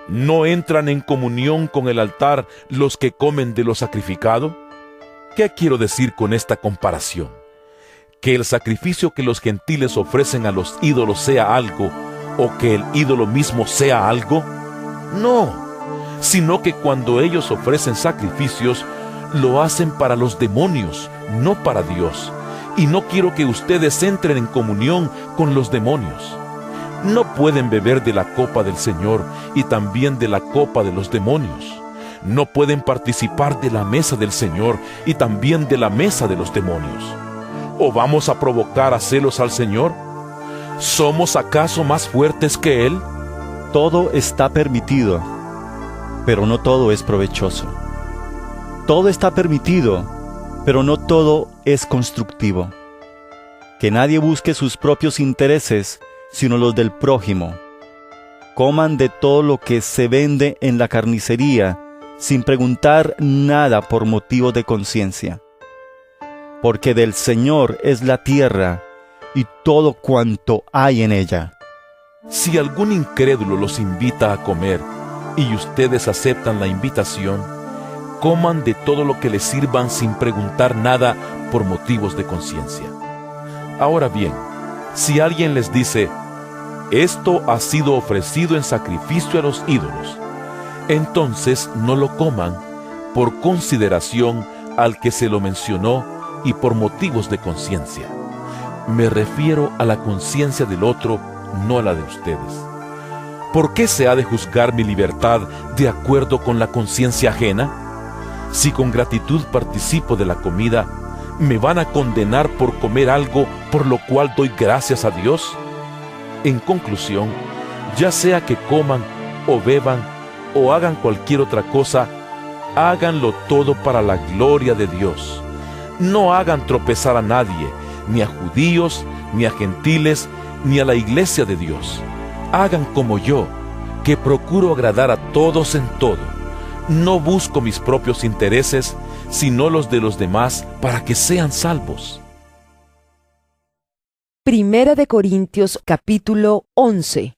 ¿No entran en comunión con el altar los que comen de lo sacrificado? ¿Qué quiero decir con esta comparación? ¿Que el sacrificio que los gentiles ofrecen a los ídolos sea algo, o que el ídolo mismo sea algo? No, sino que cuando ellos ofrecen sacrificios, lo hacen para los demonios, no para Dios. Y no quiero que ustedes entren en comunión con los demonios. No pueden beber de la copa del Señor y también de la copa de los demonios. No pueden participar de la mesa del Señor y también de la mesa de los demonios. ¿O vamos a provocar a celos al Señor? ¿Somos acaso más fuertes que Él? Todo está permitido, pero no todo es provechoso. Todo está permitido, pero no todo es constructivo. Que nadie busque sus propios intereses, sino los del prójimo. Coman de todo lo que se vende en la carnicería, sin preguntar nada por motivos de conciencia. Porque del Señor es la tierra y todo cuanto hay en ella. Si algún incrédulo los invita a comer y ustedes aceptan la invitación, coman de todo lo que les sirvan sin preguntar nada por motivos de conciencia. Ahora bien, si alguien les dice, esto ha sido ofrecido en sacrificio a los ídolos, entonces no lo coman por consideración al que se lo mencionó y por motivos de conciencia. Me refiero a la conciencia del otro, no a la de ustedes. ¿Por qué se ha de juzgar mi libertad de acuerdo con la conciencia ajena? Si con gratitud participo de la comida, ¿me van a condenar por comer algo por lo cual doy gracias a Dios? En conclusión, ya sea que coman o beban o hagan cualquier otra cosa, háganlo todo para la gloria de Dios. No hagan tropezar a nadie, ni a judíos, ni a gentiles, ni a la iglesia de Dios. Hagan como yo, que procuro agradar a todos en todo. No busco mis propios intereses, sino los de los demás, para que sean salvos. Primera de Corintios capítulo 11.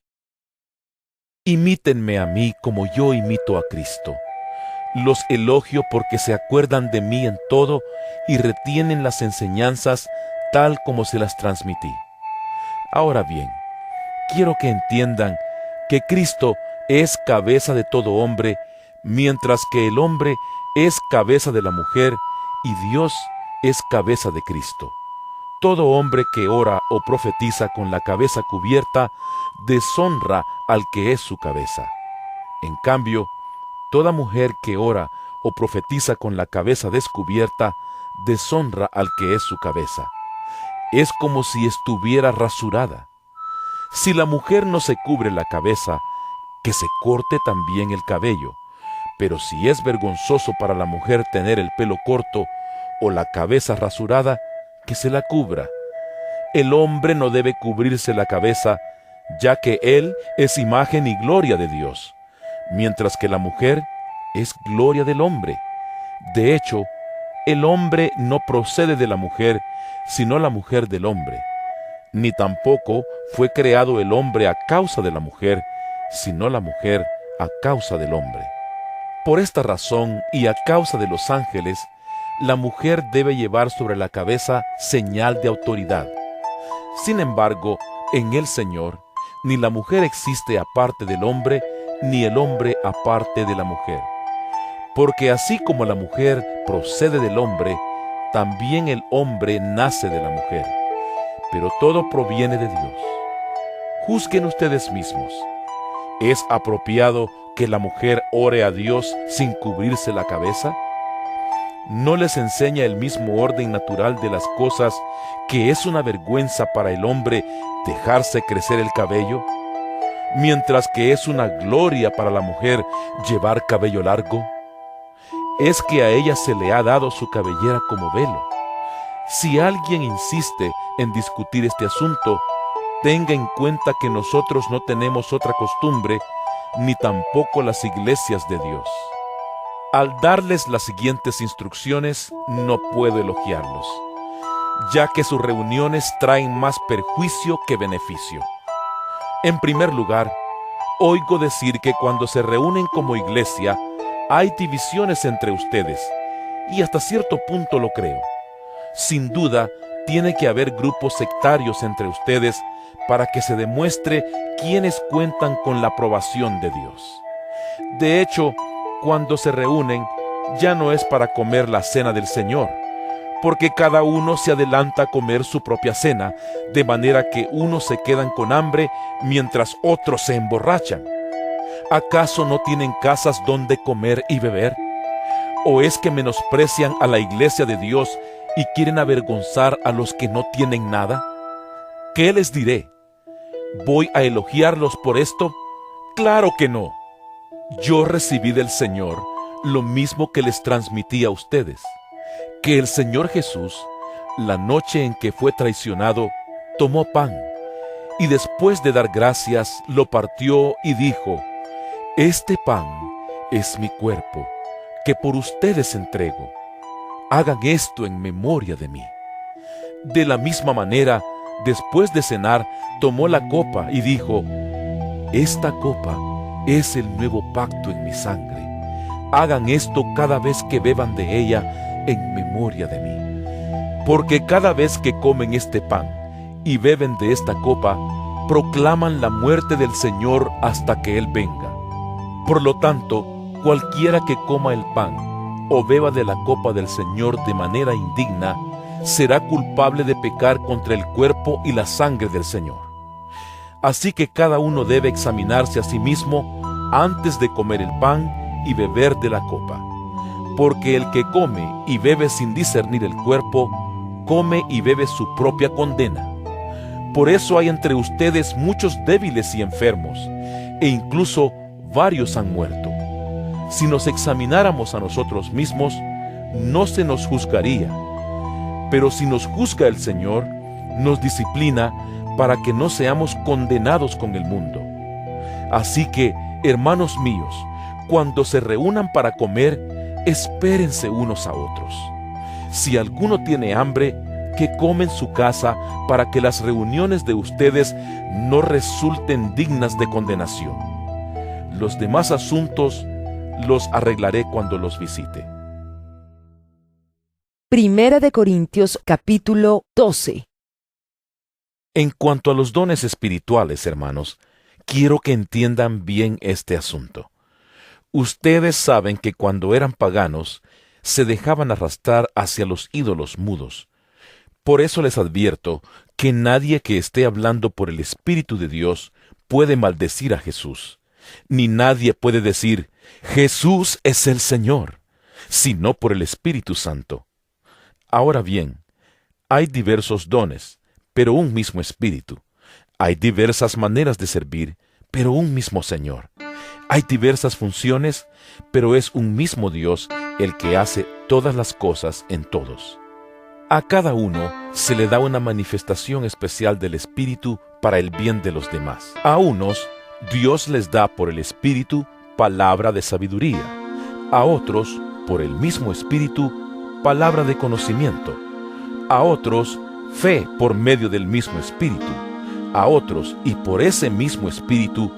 Imítenme a mí como yo imito a Cristo. Los elogio porque se acuerdan de mí en todo y retienen las enseñanzas tal como se las transmití. Ahora bien, quiero que entiendan que Cristo es cabeza de todo hombre, mientras que el hombre es cabeza de la mujer y Dios es cabeza de Cristo. Todo hombre que ora o profetiza con la cabeza cubierta deshonra al que es su cabeza. En cambio, toda mujer que ora o profetiza con la cabeza descubierta deshonra al que es su cabeza. Es como si estuviera rasurada. Si la mujer no se cubre la cabeza, que se corte también el cabello. Pero si es vergonzoso para la mujer tener el pelo corto o la cabeza rasurada, que se la cubra. El hombre no debe cubrirse la cabeza, ya que él es imagen y gloria de Dios, mientras que la mujer es gloria del hombre. De hecho, el hombre no procede de la mujer, sino la mujer del hombre. Ni tampoco fue creado el hombre a causa de la mujer, sino la mujer a causa del hombre. Por esta razón y a causa de los ángeles, la mujer debe llevar sobre la cabeza señal de autoridad. Sin embargo, en el Señor, ni la mujer existe aparte del hombre, ni el hombre aparte de la mujer. Porque así como la mujer procede del hombre, también el hombre nace de la mujer. Pero todo proviene de Dios. Juzguen ustedes mismos. ¿Es apropiado que la mujer ore a Dios sin cubrirse la cabeza? ¿No les enseña el mismo orden natural de las cosas que es una vergüenza para el hombre dejarse crecer el cabello, mientras que es una gloria para la mujer llevar cabello largo? Es que a ella se le ha dado su cabellera como velo. Si alguien insiste en discutir este asunto, tenga en cuenta que nosotros no tenemos otra costumbre, ni tampoco las iglesias de Dios. Al darles las siguientes instrucciones, no puedo elogiarlos, ya que sus reuniones traen más perjuicio que beneficio. En primer lugar, oigo decir que cuando se reúnen como iglesia, hay divisiones entre ustedes, y hasta cierto punto lo creo. Sin duda, tiene que haber grupos sectarios entre ustedes para que se demuestre quiénes cuentan con la aprobación de Dios. De hecho, cuando se reúnen, ya no es para comer la cena del Señor, porque cada uno se adelanta a comer su propia cena, de manera que unos se quedan con hambre mientras otros se emborrachan. ¿Acaso no tienen casas donde comer y beber? ¿O es que menosprecian a la iglesia de Dios y quieren avergonzar a los que no tienen nada? ¿Qué les diré? ¿Voy a elogiarlos por esto? ¡Claro que no! Yo recibí del Señor lo mismo que les transmití a ustedes, que el Señor Jesús, la noche en que fue traicionado, tomó pan, y después de dar gracias, lo partió y dijo: Este pan es mi cuerpo, que por ustedes entrego. Hagan esto en memoria de mí. De la misma manera, después de cenar, tomó la copa y dijo: Esta copa es el nuevo pacto en mi sangre. Hagan esto cada vez que beban de ella en memoria de mí. Porque cada vez que comen este pan y beben de esta copa, proclaman la muerte del Señor hasta que Él venga. Por lo tanto, cualquiera que coma el pan o beba de la copa del Señor de manera indigna, será culpable de pecar contra el cuerpo y la sangre del Señor. Así que cada uno debe examinarse a sí mismo antes de comer el pan y beber de la copa. Porque el que come y bebe sin discernir el cuerpo, come y bebe su propia condena. Por eso hay entre ustedes muchos débiles y enfermos, e incluso varios han muerto. Si nos examináramos a nosotros mismos, no se nos juzgaría. Pero si nos juzga el Señor, nos disciplina para que no seamos condenados con el mundo. Así que, hermanos míos, cuando se reúnan para comer, espérense unos a otros. Si alguno tiene hambre, que come en su casa, para que las reuniones de ustedes no resulten dignas de condenación. Los demás asuntos los arreglaré cuando los visite. Primera de Corintios capítulo 12. En cuanto a los dones espirituales, hermanos, quiero que entiendan bien este asunto. Ustedes saben que cuando eran paganos, se dejaban arrastrar hacia los ídolos mudos. Por eso les advierto que nadie que esté hablando por el Espíritu de Dios puede maldecir a Jesús, ni nadie puede decir: Jesús es el Señor, sino por el Espíritu Santo. Ahora bien, hay diversos dones, pero un mismo Espíritu. Hay diversas maneras de servir, pero un mismo Señor. Hay diversas funciones, pero es un mismo Dios el que hace todas las cosas en todos. A cada uno se le da una manifestación especial del Espíritu para el bien de los demás. A unos, Dios les da por el Espíritu palabra de sabiduría. A otros, por el mismo Espíritu, palabra de conocimiento. A otros, fe por medio del mismo Espíritu. A otros, y por ese mismo Espíritu,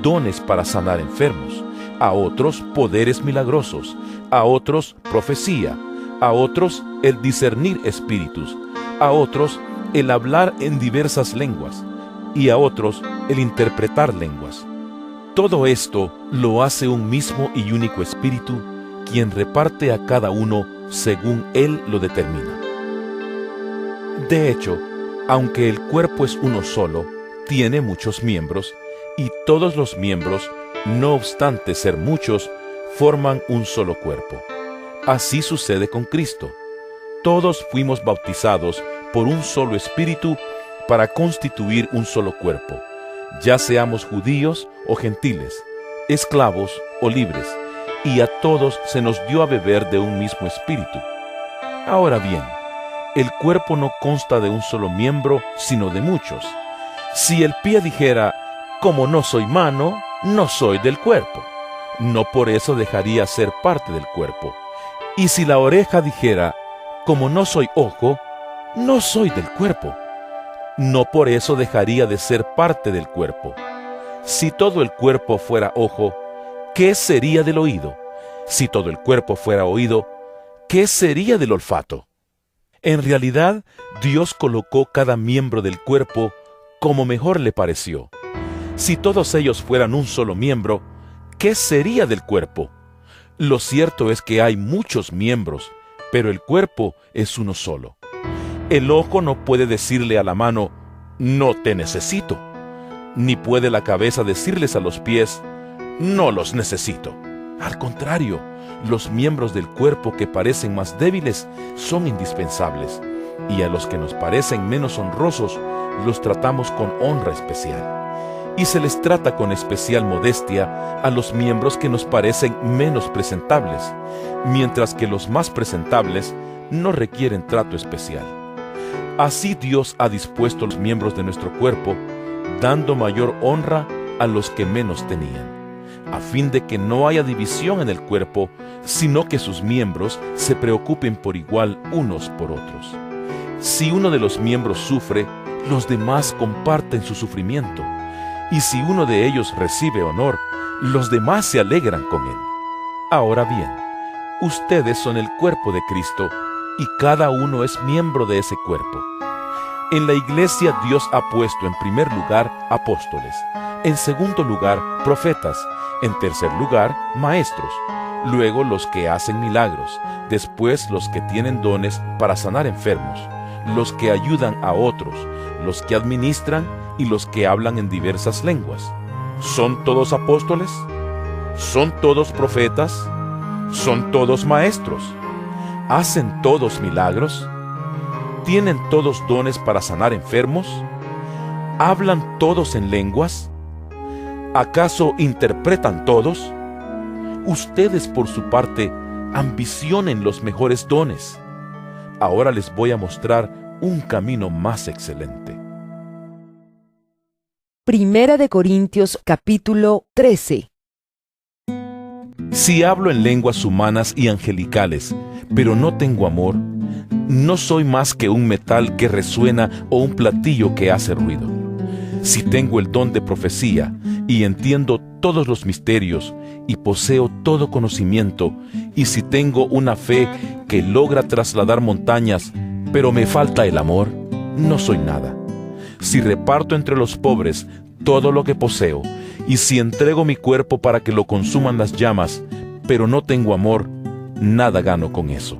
dones para sanar enfermos. A otros, poderes milagrosos. A otros, profecía. A otros, el discernir espíritus. A otros, el hablar en diversas lenguas. Y a otros, el interpretar lenguas. Todo esto lo hace un mismo y único Espíritu, quien reparte a cada uno según Él lo determina. De hecho, aunque el cuerpo es uno solo, tiene muchos miembros, y todos los miembros, no obstante ser muchos, forman un solo cuerpo. Así sucede con Cristo. Todos fuimos bautizados por un solo Espíritu para constituir un solo cuerpo, ya seamos judíos o gentiles, esclavos o libres, y a todos se nos dio a beber de un mismo Espíritu. Ahora bien, el cuerpo no consta de un solo miembro, sino de muchos. Si el pie dijera: como no soy mano, no soy del cuerpo, no por eso dejaría ser parte del cuerpo. Y si la oreja dijera: como no soy ojo, no soy del cuerpo, no por eso dejaría de ser parte del cuerpo. Si todo el cuerpo fuera ojo, ¿qué sería del oído? Si todo el cuerpo fuera oído, ¿qué sería del olfato? En realidad, Dios colocó cada miembro del cuerpo como mejor le pareció. Si todos ellos fueran un solo miembro, ¿qué sería del cuerpo? Lo cierto es que hay muchos miembros, pero el cuerpo es uno solo. El ojo no puede decirle a la mano: no te necesito, ni puede la cabeza decirles a los pies: no los necesito. Al contrario, los miembros del cuerpo que parecen más débiles son indispensables, y a los que nos parecen menos honrosos los tratamos con honra especial. y se les trata con especial modestia a los miembros que nos parecen menos presentables, mientras que los más presentables no requieren trato especial. Así Dios ha dispuesto los miembros de nuestro cuerpo, dando mayor honra a los que menos tenían, a fin de que no haya división en el cuerpo, sino que sus miembros se preocupen por igual unos por otros. Si uno de los miembros sufre, los demás comparten su sufrimiento, y si uno de ellos recibe honor, los demás se alegran con él. Ahora bien, ustedes son el cuerpo de Cristo, y cada uno es miembro de ese cuerpo. En la iglesia Dios ha puesto en primer lugar apóstoles, en segundo lugar profetas, en tercer lugar maestros, luego los que hacen milagros, después los que tienen dones para sanar enfermos, los que ayudan a otros, los que administran y los que hablan en diversas lenguas. ¿Son todos apóstoles? ¿Son todos profetas? ¿Son todos maestros? ¿Hacen todos milagros? ¿Tienen todos dones para sanar enfermos? ¿Hablan todos en lenguas? ¿Acaso interpretan todos? Ustedes, por su parte, ambicionen los mejores dones. Ahora les voy a mostrar un camino más excelente. Primera de Corintios capítulo 13. Si hablo en lenguas humanas y angelicales, pero no tengo amor, no soy más que un metal que resuena o un platillo que hace ruido. Si tengo el don de profecía y entiendo todos los misterios y poseo todo conocimiento, y si tengo una fe que logra trasladar montañas, pero me falta el amor, no soy nada. Si reparto entre los pobres todo lo que poseo, y si entrego mi cuerpo para que lo consuman las llamas, pero no tengo amor, nada gano con eso.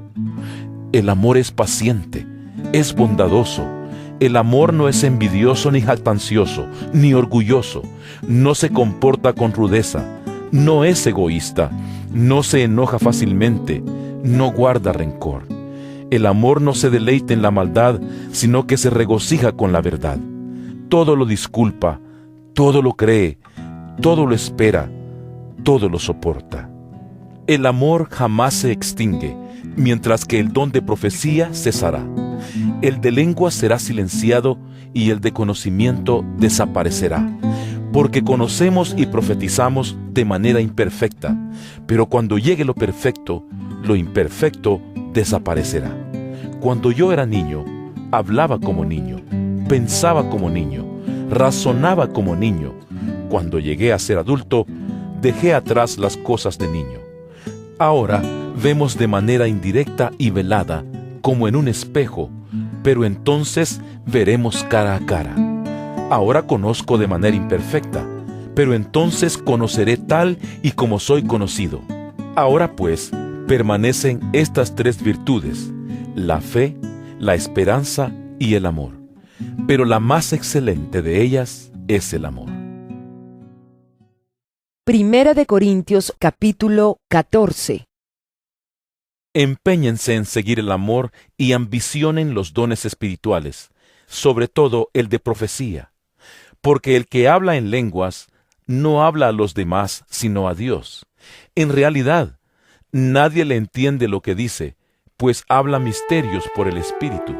El amor es paciente, es bondadoso. El amor no es envidioso ni jactancioso, ni orgulloso. No se comporta con rudeza, no es egoísta, no se enoja fácilmente, no guarda rencor. El amor no se deleita en la maldad, sino que se regocija con la verdad. Todo lo disculpa, todo lo cree, todo lo espera, todo lo soporta. El amor jamás se extingue, mientras que el don de profecía cesará. El de lengua será silenciado y el de conocimiento desaparecerá, porque conocemos y profetizamos de manera imperfecta, pero cuando llegue lo perfecto, lo imperfecto desaparecerá. Cuando yo era niño, hablaba como niño, pensaba como niño, razonaba como niño. Cuando llegué a ser adulto, dejé atrás las cosas de niño. Ahora vemos de manera indirecta y velada, como en un espejo, pero entonces veremos cara a cara. Ahora conozco de manera imperfecta, pero entonces conoceré tal y como soy conocido. Ahora pues, permanecen estas tres virtudes: la fe, la esperanza y el amor. Pero la más excelente de ellas es el amor. Primera de Corintios capítulo 14. Empéñense en seguir el amor y ambicionen los dones espirituales, sobre todo el de profecía, porque el que habla en lenguas no habla a los demás sino a Dios. En realidad, nadie le entiende lo que dice, pues habla misterios por el Espíritu.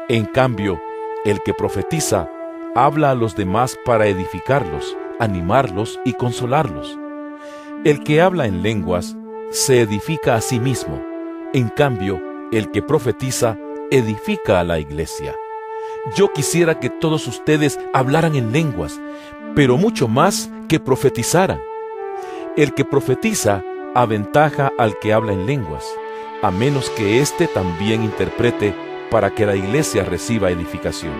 En cambio, el que profetiza habla a los demás para edificarlos, animarlos y consolarlos. El que habla en lenguas se edifica a sí mismo. En cambio, el que profetiza edifica a la iglesia. Yo quisiera que todos ustedes hablaran en lenguas, pero mucho más que profetizaran. El que profetiza aventaja al que habla en lenguas, a menos que éste también interprete para que la iglesia reciba edificación.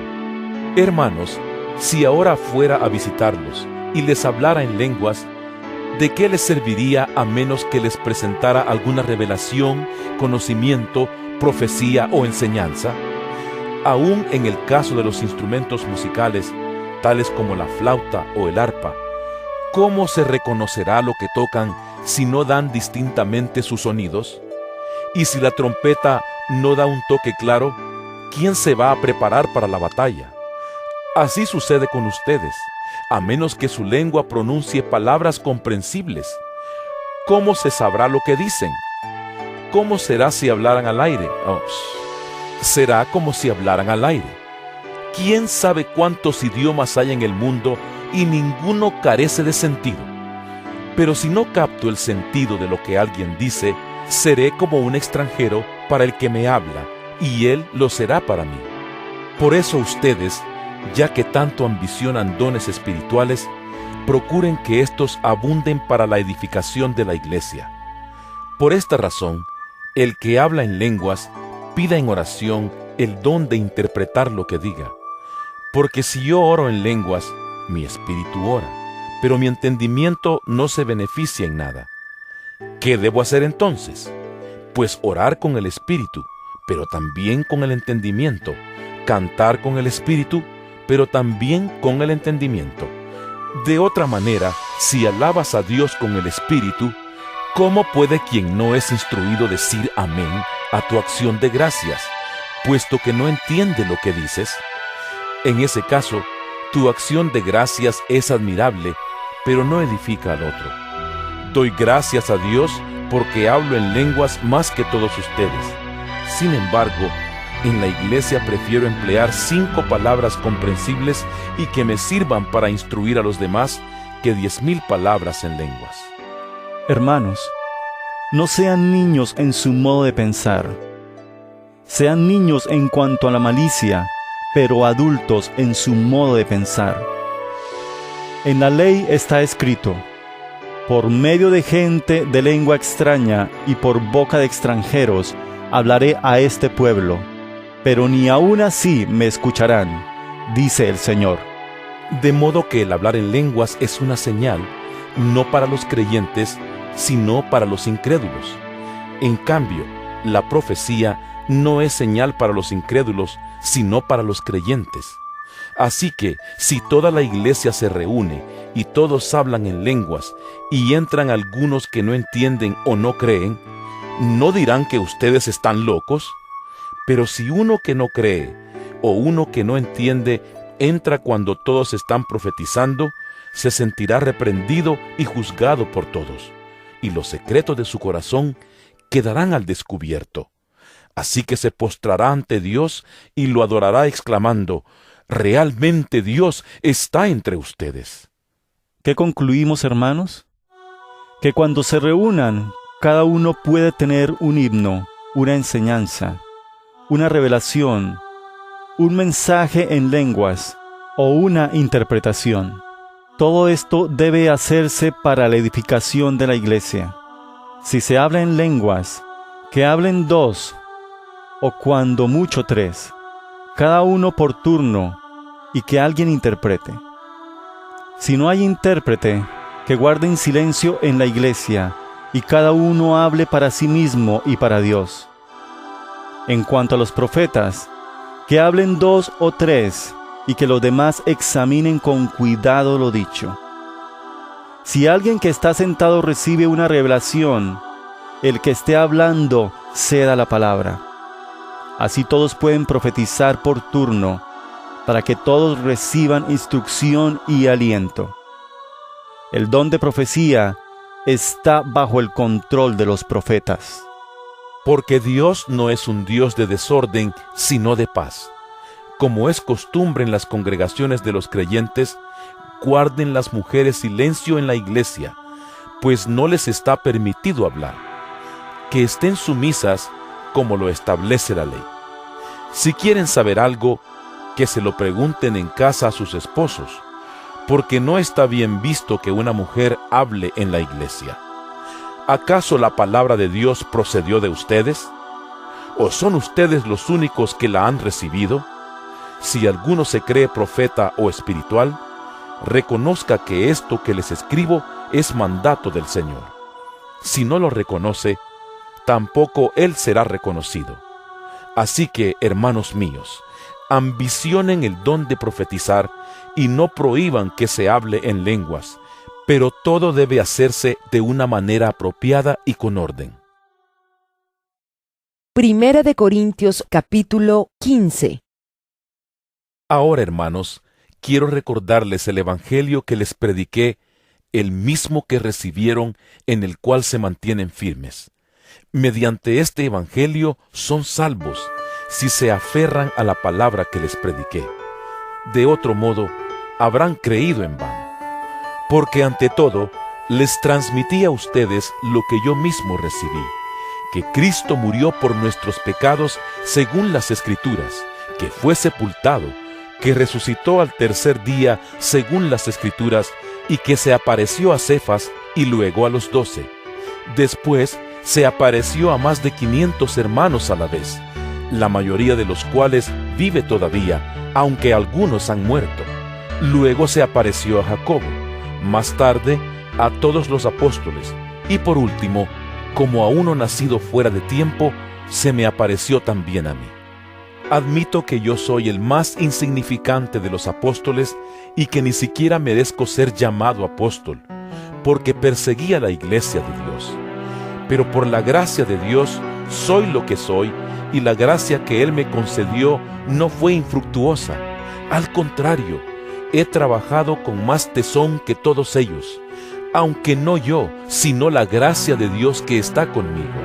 Hermanos, si ahora fuera a visitarlos y les hablara en lenguas, ¿de qué les serviría a menos que les presentara alguna revelación, conocimiento, profecía o enseñanza? Aún en el caso de los instrumentos musicales, tales como la flauta o el arpa, ¿cómo se reconocerá lo que tocan si no dan distintamente sus sonidos? Y si la trompeta no da un toque claro, ¿quién se va a preparar para la batalla? Así sucede con ustedes. a menos que su lengua pronuncie palabras comprensibles. ¿Cómo se sabrá lo que dicen? ¿Cómo será si hablaran al aire? Será como si hablaran al aire. ¿Quién sabe cuántos idiomas hay en el mundo y ninguno carece de sentido? Pero si no capto el sentido de lo que alguien dice, seré como un extranjero para el que me habla, y él lo será para mí. Por eso ustedes, ya que tanto ambicionan dones espirituales, procuren que éstos abunden para la edificación de la iglesia. Por esta razón, el que habla en lenguas, pida en oración el don de interpretar lo que diga. Porque si yo oro en lenguas, mi espíritu ora, pero mi entendimiento no se beneficia en nada. ¿Qué debo hacer entonces? Pues orar con el espíritu, pero también con el entendimiento, cantar con el espíritu, pero también con el entendimiento. De otra manera, si alabas a Dios con el espíritu, ¿cómo puede quien no es instruido decir amén a tu acción de gracias, puesto que no entiende lo que dices? En ese caso, tu acción de gracias es admirable, pero no edifica al otro. Doy gracias a Dios porque hablo en lenguas más que todos ustedes. Sin embargo, en la iglesia prefiero emplear 5 palabras comprensibles y que me sirvan para instruir a los demás que 10,000 palabras en lenguas. Hermanos, no sean niños en su modo de pensar. Sean niños en cuanto a la malicia, pero adultos en su modo de pensar. En la ley está escrito: por medio de gente de lengua extraña y por boca de extranjeros hablaré a este pueblo, pero ni aun así me escucharán, dice el Señor. De modo que el hablar en lenguas es una señal, no para los creyentes, sino para los incrédulos. En cambio, la profecía no es señal para los incrédulos, sino para los creyentes. Así que, si toda la iglesia se reúne y todos hablan en lenguas, y entran algunos que no entienden o no creen, ¿no dirán que ustedes están locos? Pero si uno que no cree o uno que no entiende entra cuando todos están profetizando, se sentirá reprendido y juzgado por todos, y los secretos de su corazón quedarán al descubierto. Así que se postrará ante Dios y lo adorará exclamando: realmente Dios está entre ustedes. ¿Qué concluimos, hermanos? Que cuando se reúnan, cada uno puede tener un himno, una enseñanza, una revelación, un mensaje en lenguas o una interpretación. Todo esto debe hacerse para la edificación de la iglesia. Si se habla en lenguas, que hablen 2, o cuando mucho 3, cada uno por turno, y que alguien interprete. Si no hay intérprete, que guarden silencio en la iglesia, y cada uno hable para sí mismo y para Dios. En cuanto a los profetas, que hablen 2 o 3, y que los demás examinen con cuidado lo dicho. Si alguien que está sentado recibe una revelación, el que esté hablando ceda la palabra. Así todos pueden profetizar por turno, para que todos reciban instrucción y aliento. El don de profecía está bajo el control de los profetas. Porque Dios no es un Dios de desorden, sino de paz. Como es costumbre en las congregaciones de los creyentes, guarden las mujeres silencio en la iglesia, pues no les está permitido hablar. Que estén sumisas como lo establece la ley. Si quieren saber algo, que se lo pregunten en casa a sus esposos, porque no está bien visto que una mujer hable en la iglesia. ¿Acaso la palabra de Dios procedió de ustedes? ¿O son ustedes los únicos que la han recibido? Si alguno se cree profeta o espiritual, reconozca que esto que les escribo es mandato del Señor. Si no lo reconoce, tampoco él será reconocido. Así que, hermanos míos, ambicionen el don de profetizar y no prohíban que se hable en lenguas, pero todo debe hacerse de una manera apropiada y con orden. Primera de Corintios capítulo 15. Ahora, hermanos, quiero recordarles el Evangelio que les prediqué, el mismo que recibieron, en el cual se mantienen firmes. Mediante este Evangelio son salvos, si se aferran a la palabra que les prediqué. De otro modo, habrán creído en vano. Porque ante todo, les transmití a ustedes lo que yo mismo recibí, que Cristo murió por nuestros pecados según las Escrituras, que fue sepultado, que resucitó al tercer día según las Escrituras, y que se apareció a Cefas y luego a los 12. Después se apareció a más de 500 hermanos a la vez, la mayoría de los cuales vive todavía, aunque algunos han muerto. Luego se apareció a Jacobo, más tarde a todos los apóstoles, y por último, como a uno nacido fuera de tiempo, se me apareció también a mí. Admito que yo soy el más insignificante de los apóstoles y que ni siquiera merezco ser llamado apóstol, porque perseguía la iglesia de Dios. Pero por la gracia de Dios soy lo que soy, y la gracia que Él me concedió no fue infructuosa. Al contrario, he trabajado con más tesón que todos ellos, aunque no yo, sino la gracia de Dios que está conmigo.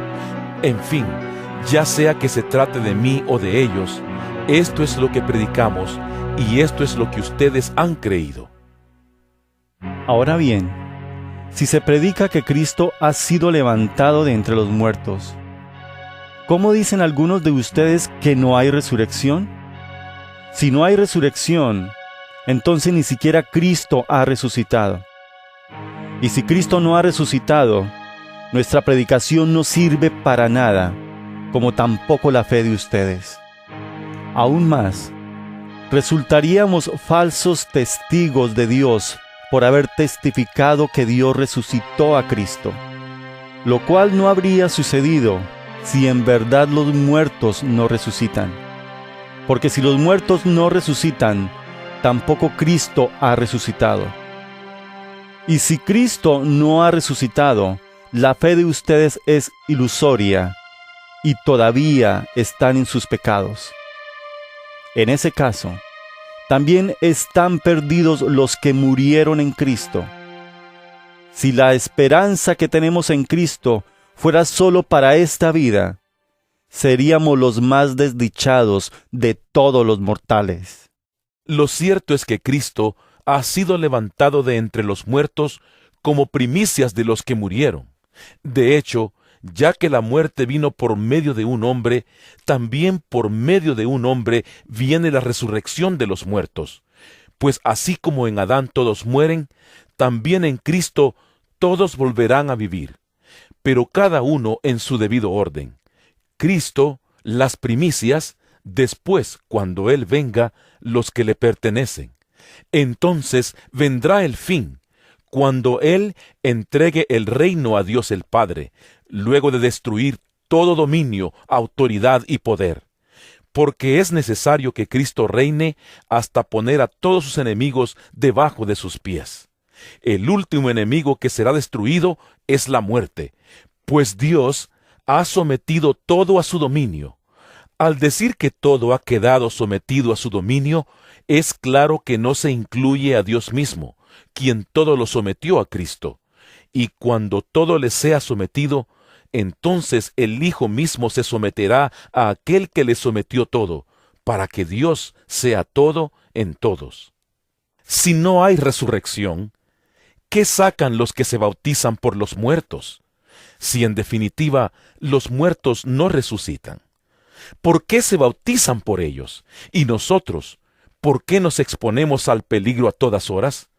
En fin, ya sea que se trate de mí o de ellos, esto es lo que predicamos, y esto es lo que ustedes han creído. Ahora bien, si se predica que Cristo ha sido levantado de entre los muertos, ¿cómo dicen algunos de ustedes que no hay resurrección? Si no hay resurrección, entonces ni siquiera Cristo ha resucitado. Y si Cristo no ha resucitado, nuestra predicación no sirve para nada, como tampoco la fe de ustedes. Aún más, resultaríamos falsos testigos de Dios por haber testificado que Dios resucitó a Cristo, lo cual no habría sucedido si en verdad los muertos no resucitan. Porque si los muertos no resucitan, tampoco Cristo ha resucitado. Y si Cristo no ha resucitado, la fe de ustedes es ilusoria y todavía están en sus pecados. En ese caso, también están perdidos los que murieron en Cristo. Si la esperanza que tenemos en Cristo fuera solo para esta vida, seríamos los más desdichados de todos los mortales. Lo cierto es que Cristo ha sido levantado de entre los muertos como primicias de los que murieron. De hecho, ya que la muerte vino por medio de un hombre, también por medio de un hombre viene la resurrección de los muertos. Pues así como en Adán todos mueren, también en Cristo todos volverán a vivir, pero cada uno en su debido orden. Cristo, las primicias, después, cuando Él venga, los que le pertenecen. Entonces vendrá el fin, cuando Él entregue el reino a Dios el Padre, luego de destruir todo dominio, autoridad y poder. Porque es necesario que Cristo reine hasta poner a todos sus enemigos debajo de sus pies. El último enemigo que será destruido es la muerte, pues Dios ha sometido todo a su dominio. Al decir que todo ha quedado sometido a su dominio, es claro que no se incluye a Dios mismo, quien todo lo sometió a Cristo. Y cuando todo le sea sometido, entonces el Hijo mismo se someterá a aquel que le sometió todo, para que Dios sea todo en todos. Si no hay resurrección, ¿qué sacan los que se bautizan por los muertos? Si en definitiva los muertos no resucitan, ¿por qué se bautizan por ellos? Y nosotros, ¿por qué nos exponemos al peligro a todas horas?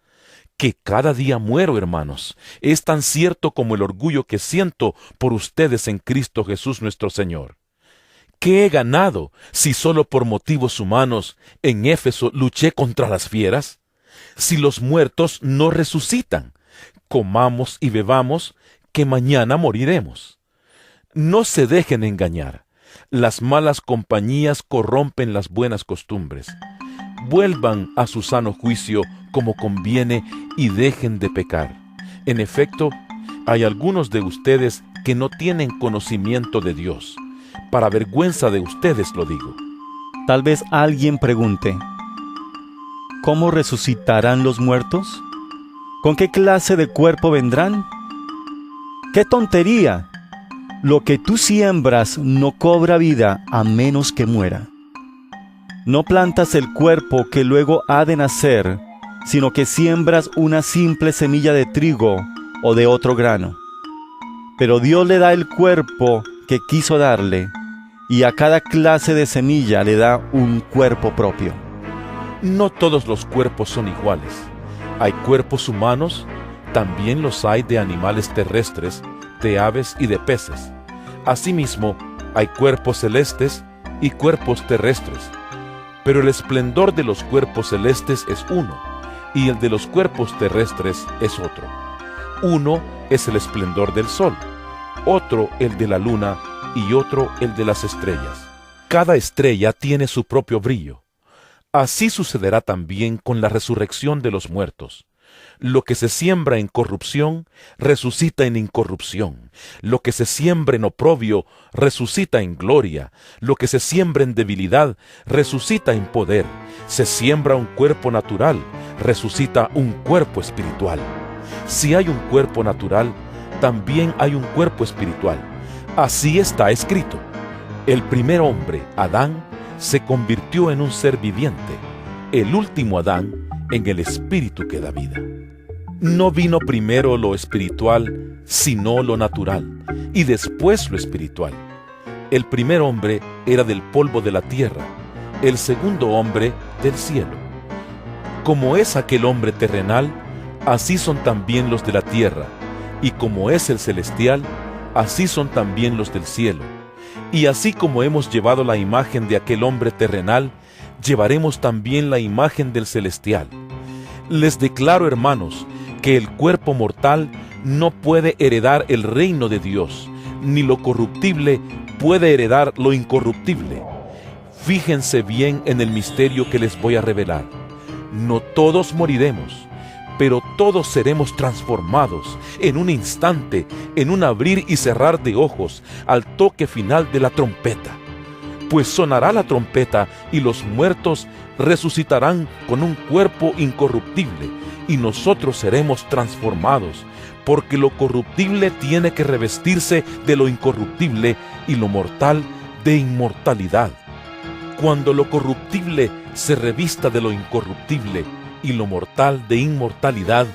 Que cada día muero, hermanos, es tan cierto como el orgullo que siento por ustedes en Cristo Jesús nuestro Señor. ¿Qué he ganado si solo por motivos humanos en Éfeso luché contra las fieras? Si los muertos no resucitan, comamos y bebamos, que mañana moriremos. No se dejen engañar. Las malas compañías corrompen las buenas costumbres. Vuelvan a su sano juicio como conviene y dejen de pecar. En efecto, hay algunos de ustedes que no tienen conocimiento de Dios. Para vergüenza de ustedes lo digo. Tal vez alguien pregunte, ¿cómo resucitarán los muertos? ¿Con qué clase de cuerpo vendrán? ¡Qué tontería! Lo que tú siembras no cobra vida a menos que muera. No plantas el cuerpo que luego ha de nacer, sino que siembras una simple semilla de trigo o de otro grano. Pero Dios le da el cuerpo que quiso darle, y a cada clase de semilla le da un cuerpo propio. No todos los cuerpos son iguales. Hay cuerpos humanos, también los hay de animales terrestres, de aves y de peces. Asimismo, hay cuerpos celestes y cuerpos terrestres. Pero el esplendor de los cuerpos celestes es uno, y el de los cuerpos terrestres es otro. Uno es el esplendor del sol, otro el de la luna y otro el de las estrellas. Cada estrella tiene su propio brillo. Así sucederá también con la resurrección de los muertos. Lo que se siembra en corrupción, resucita en incorrupción. Lo que se siembra en oprobio, resucita en gloria. Lo que se siembra en debilidad, resucita en poder. Se siembra un cuerpo natural, resucita un cuerpo espiritual. Si hay un cuerpo natural, también hay un cuerpo espiritual. Así está escrito. El primer hombre, Adán, se convirtió en un ser viviente. El último Adán, en el espíritu que da vida. No vino primero lo espiritual, sino lo natural, y después lo espiritual. El primer hombre era del polvo de la tierra, el segundo hombre del cielo. Como es aquel hombre terrenal, así son también los de la tierra, y como es el celestial, así son también los del cielo. Y así como hemos llevado la imagen de aquel hombre terrenal, llevaremos también la imagen del celestial. Les declaro, hermanos, que el cuerpo mortal no puede heredar el reino de Dios, ni lo corruptible puede heredar lo incorruptible. Fíjense bien en el misterio que les voy a revelar. No todos moriremos, pero todos seremos transformados en un instante, en un abrir y cerrar de ojos, al toque final de la trompeta. Pues sonará la trompeta y los muertos resucitarán con un cuerpo incorruptible, y nosotros seremos transformados, porque lo corruptible tiene que revestirse de lo incorruptible y lo mortal de inmortalidad. Cuando lo corruptible se revista de lo incorruptible y lo mortal de inmortalidad,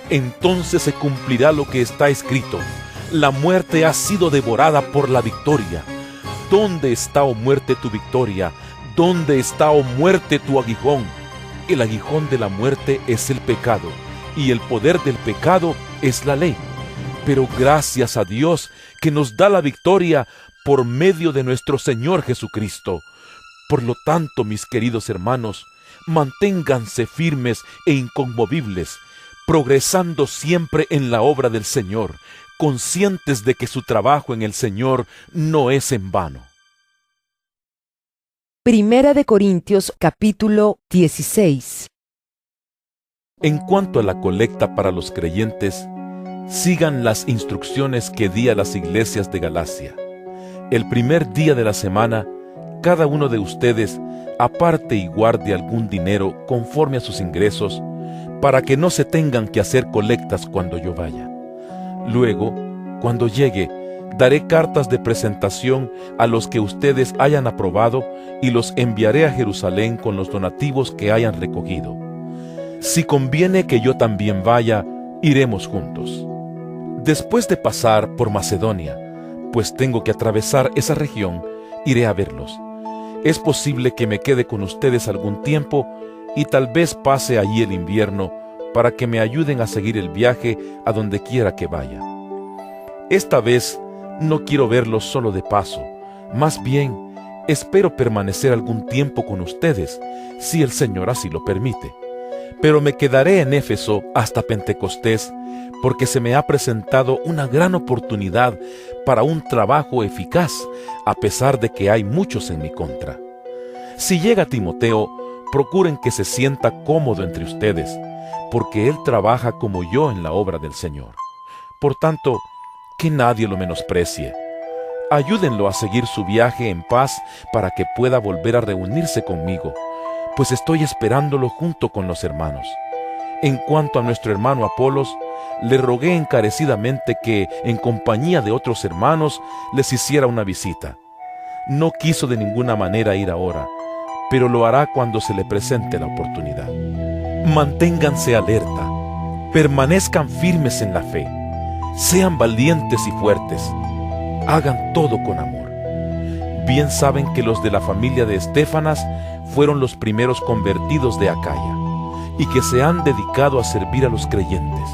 entonces se cumplirá lo que está escrito: la muerte ha sido devorada por la victoria. ¿Dónde está, oh muerte, tu victoria? ¿Dónde está, oh muerte, tu aguijón? El aguijón de la muerte es el pecado, y el poder del pecado es la ley. Pero gracias a Dios que nos da la victoria por medio de nuestro Señor Jesucristo. Por lo tanto, mis queridos hermanos, manténganse firmes e inconmovibles, progresando siempre en la obra del Señor, conscientes de que su trabajo en el Señor no es en vano. Primera de Corintios capítulo 16. En cuanto a la colecta para los creyentes, sigan las instrucciones que di a las iglesias de Galacia. El primer día de la semana, cada uno de ustedes aparte y guarde algún dinero conforme a sus ingresos, para que no se tengan que hacer colectas cuando yo vaya. Luego, cuando llegue, daré cartas de presentación a los que ustedes hayan aprobado y los enviaré a Jerusalén con los donativos que hayan recogido. Si conviene que yo también vaya, iremos juntos. Después de pasar por Macedonia, pues tengo que atravesar esa región, iré a verlos. Es posible que me quede con ustedes algún tiempo y tal vez pase allí el invierno para que me ayuden a seguir el viaje a donde quiera que vaya. Esta vez no quiero verlos solo de paso, más bien espero permanecer algún tiempo con ustedes, si el Señor así lo permite. Pero me quedaré en Éfeso hasta Pentecostés, porque se me ha presentado una gran oportunidad para un trabajo eficaz, a pesar de que hay muchos en mi contra. Si llega Timoteo, procuren que se sienta cómodo entre ustedes, porque él trabaja como yo en la obra del Señor. Por tanto, que nadie lo menosprecie. Ayúdenlo a seguir su viaje en paz para que pueda volver a reunirse conmigo, pues estoy esperándolo junto con los hermanos. En cuanto a nuestro hermano Apolos, le rogué encarecidamente que, en compañía de otros hermanos, les hiciera una visita. No quiso de ninguna manera ir ahora, pero lo hará cuando se le presente la oportunidad. Manténganse alerta, permanezcan firmes en la fe, sean valientes y fuertes, hagan todo con amor. Bien saben que los de la familia de Estéfanas fueron los primeros convertidos de Acaya, y que se han dedicado a servir a los creyentes.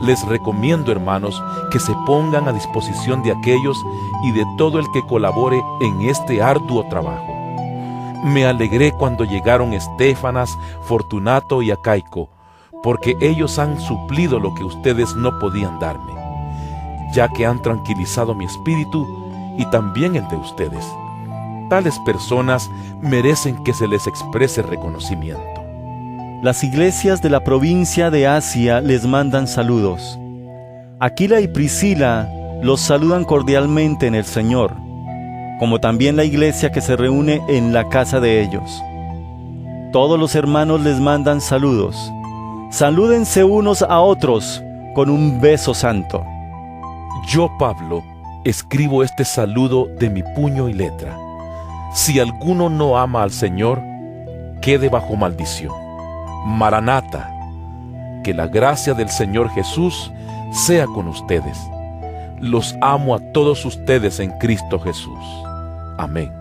Les recomiendo, hermanos, que se pongan a disposición de aquellos y de todo el que colabore en este arduo trabajo. Me alegré cuando llegaron Estéfanas, Fortunato y Acaico, porque ellos han suplido lo que ustedes no podían darme, ya que han tranquilizado mi espíritu y también el de ustedes. Tales personas merecen que se les exprese reconocimiento. Las iglesias de la provincia de Asia les mandan saludos. Aquila y Priscila los saludan cordialmente en el Señor, como también la iglesia que se reúne en la casa de ellos. Todos los hermanos les mandan saludos. Salúdense unos a otros con un beso santo. Yo, Pablo, escribo este saludo de mi puño y letra. Si alguno no ama al Señor, quede bajo maldición. Maranata, que la gracia del Señor Jesús sea con ustedes. Los amo a todos ustedes en Cristo Jesús. Amén.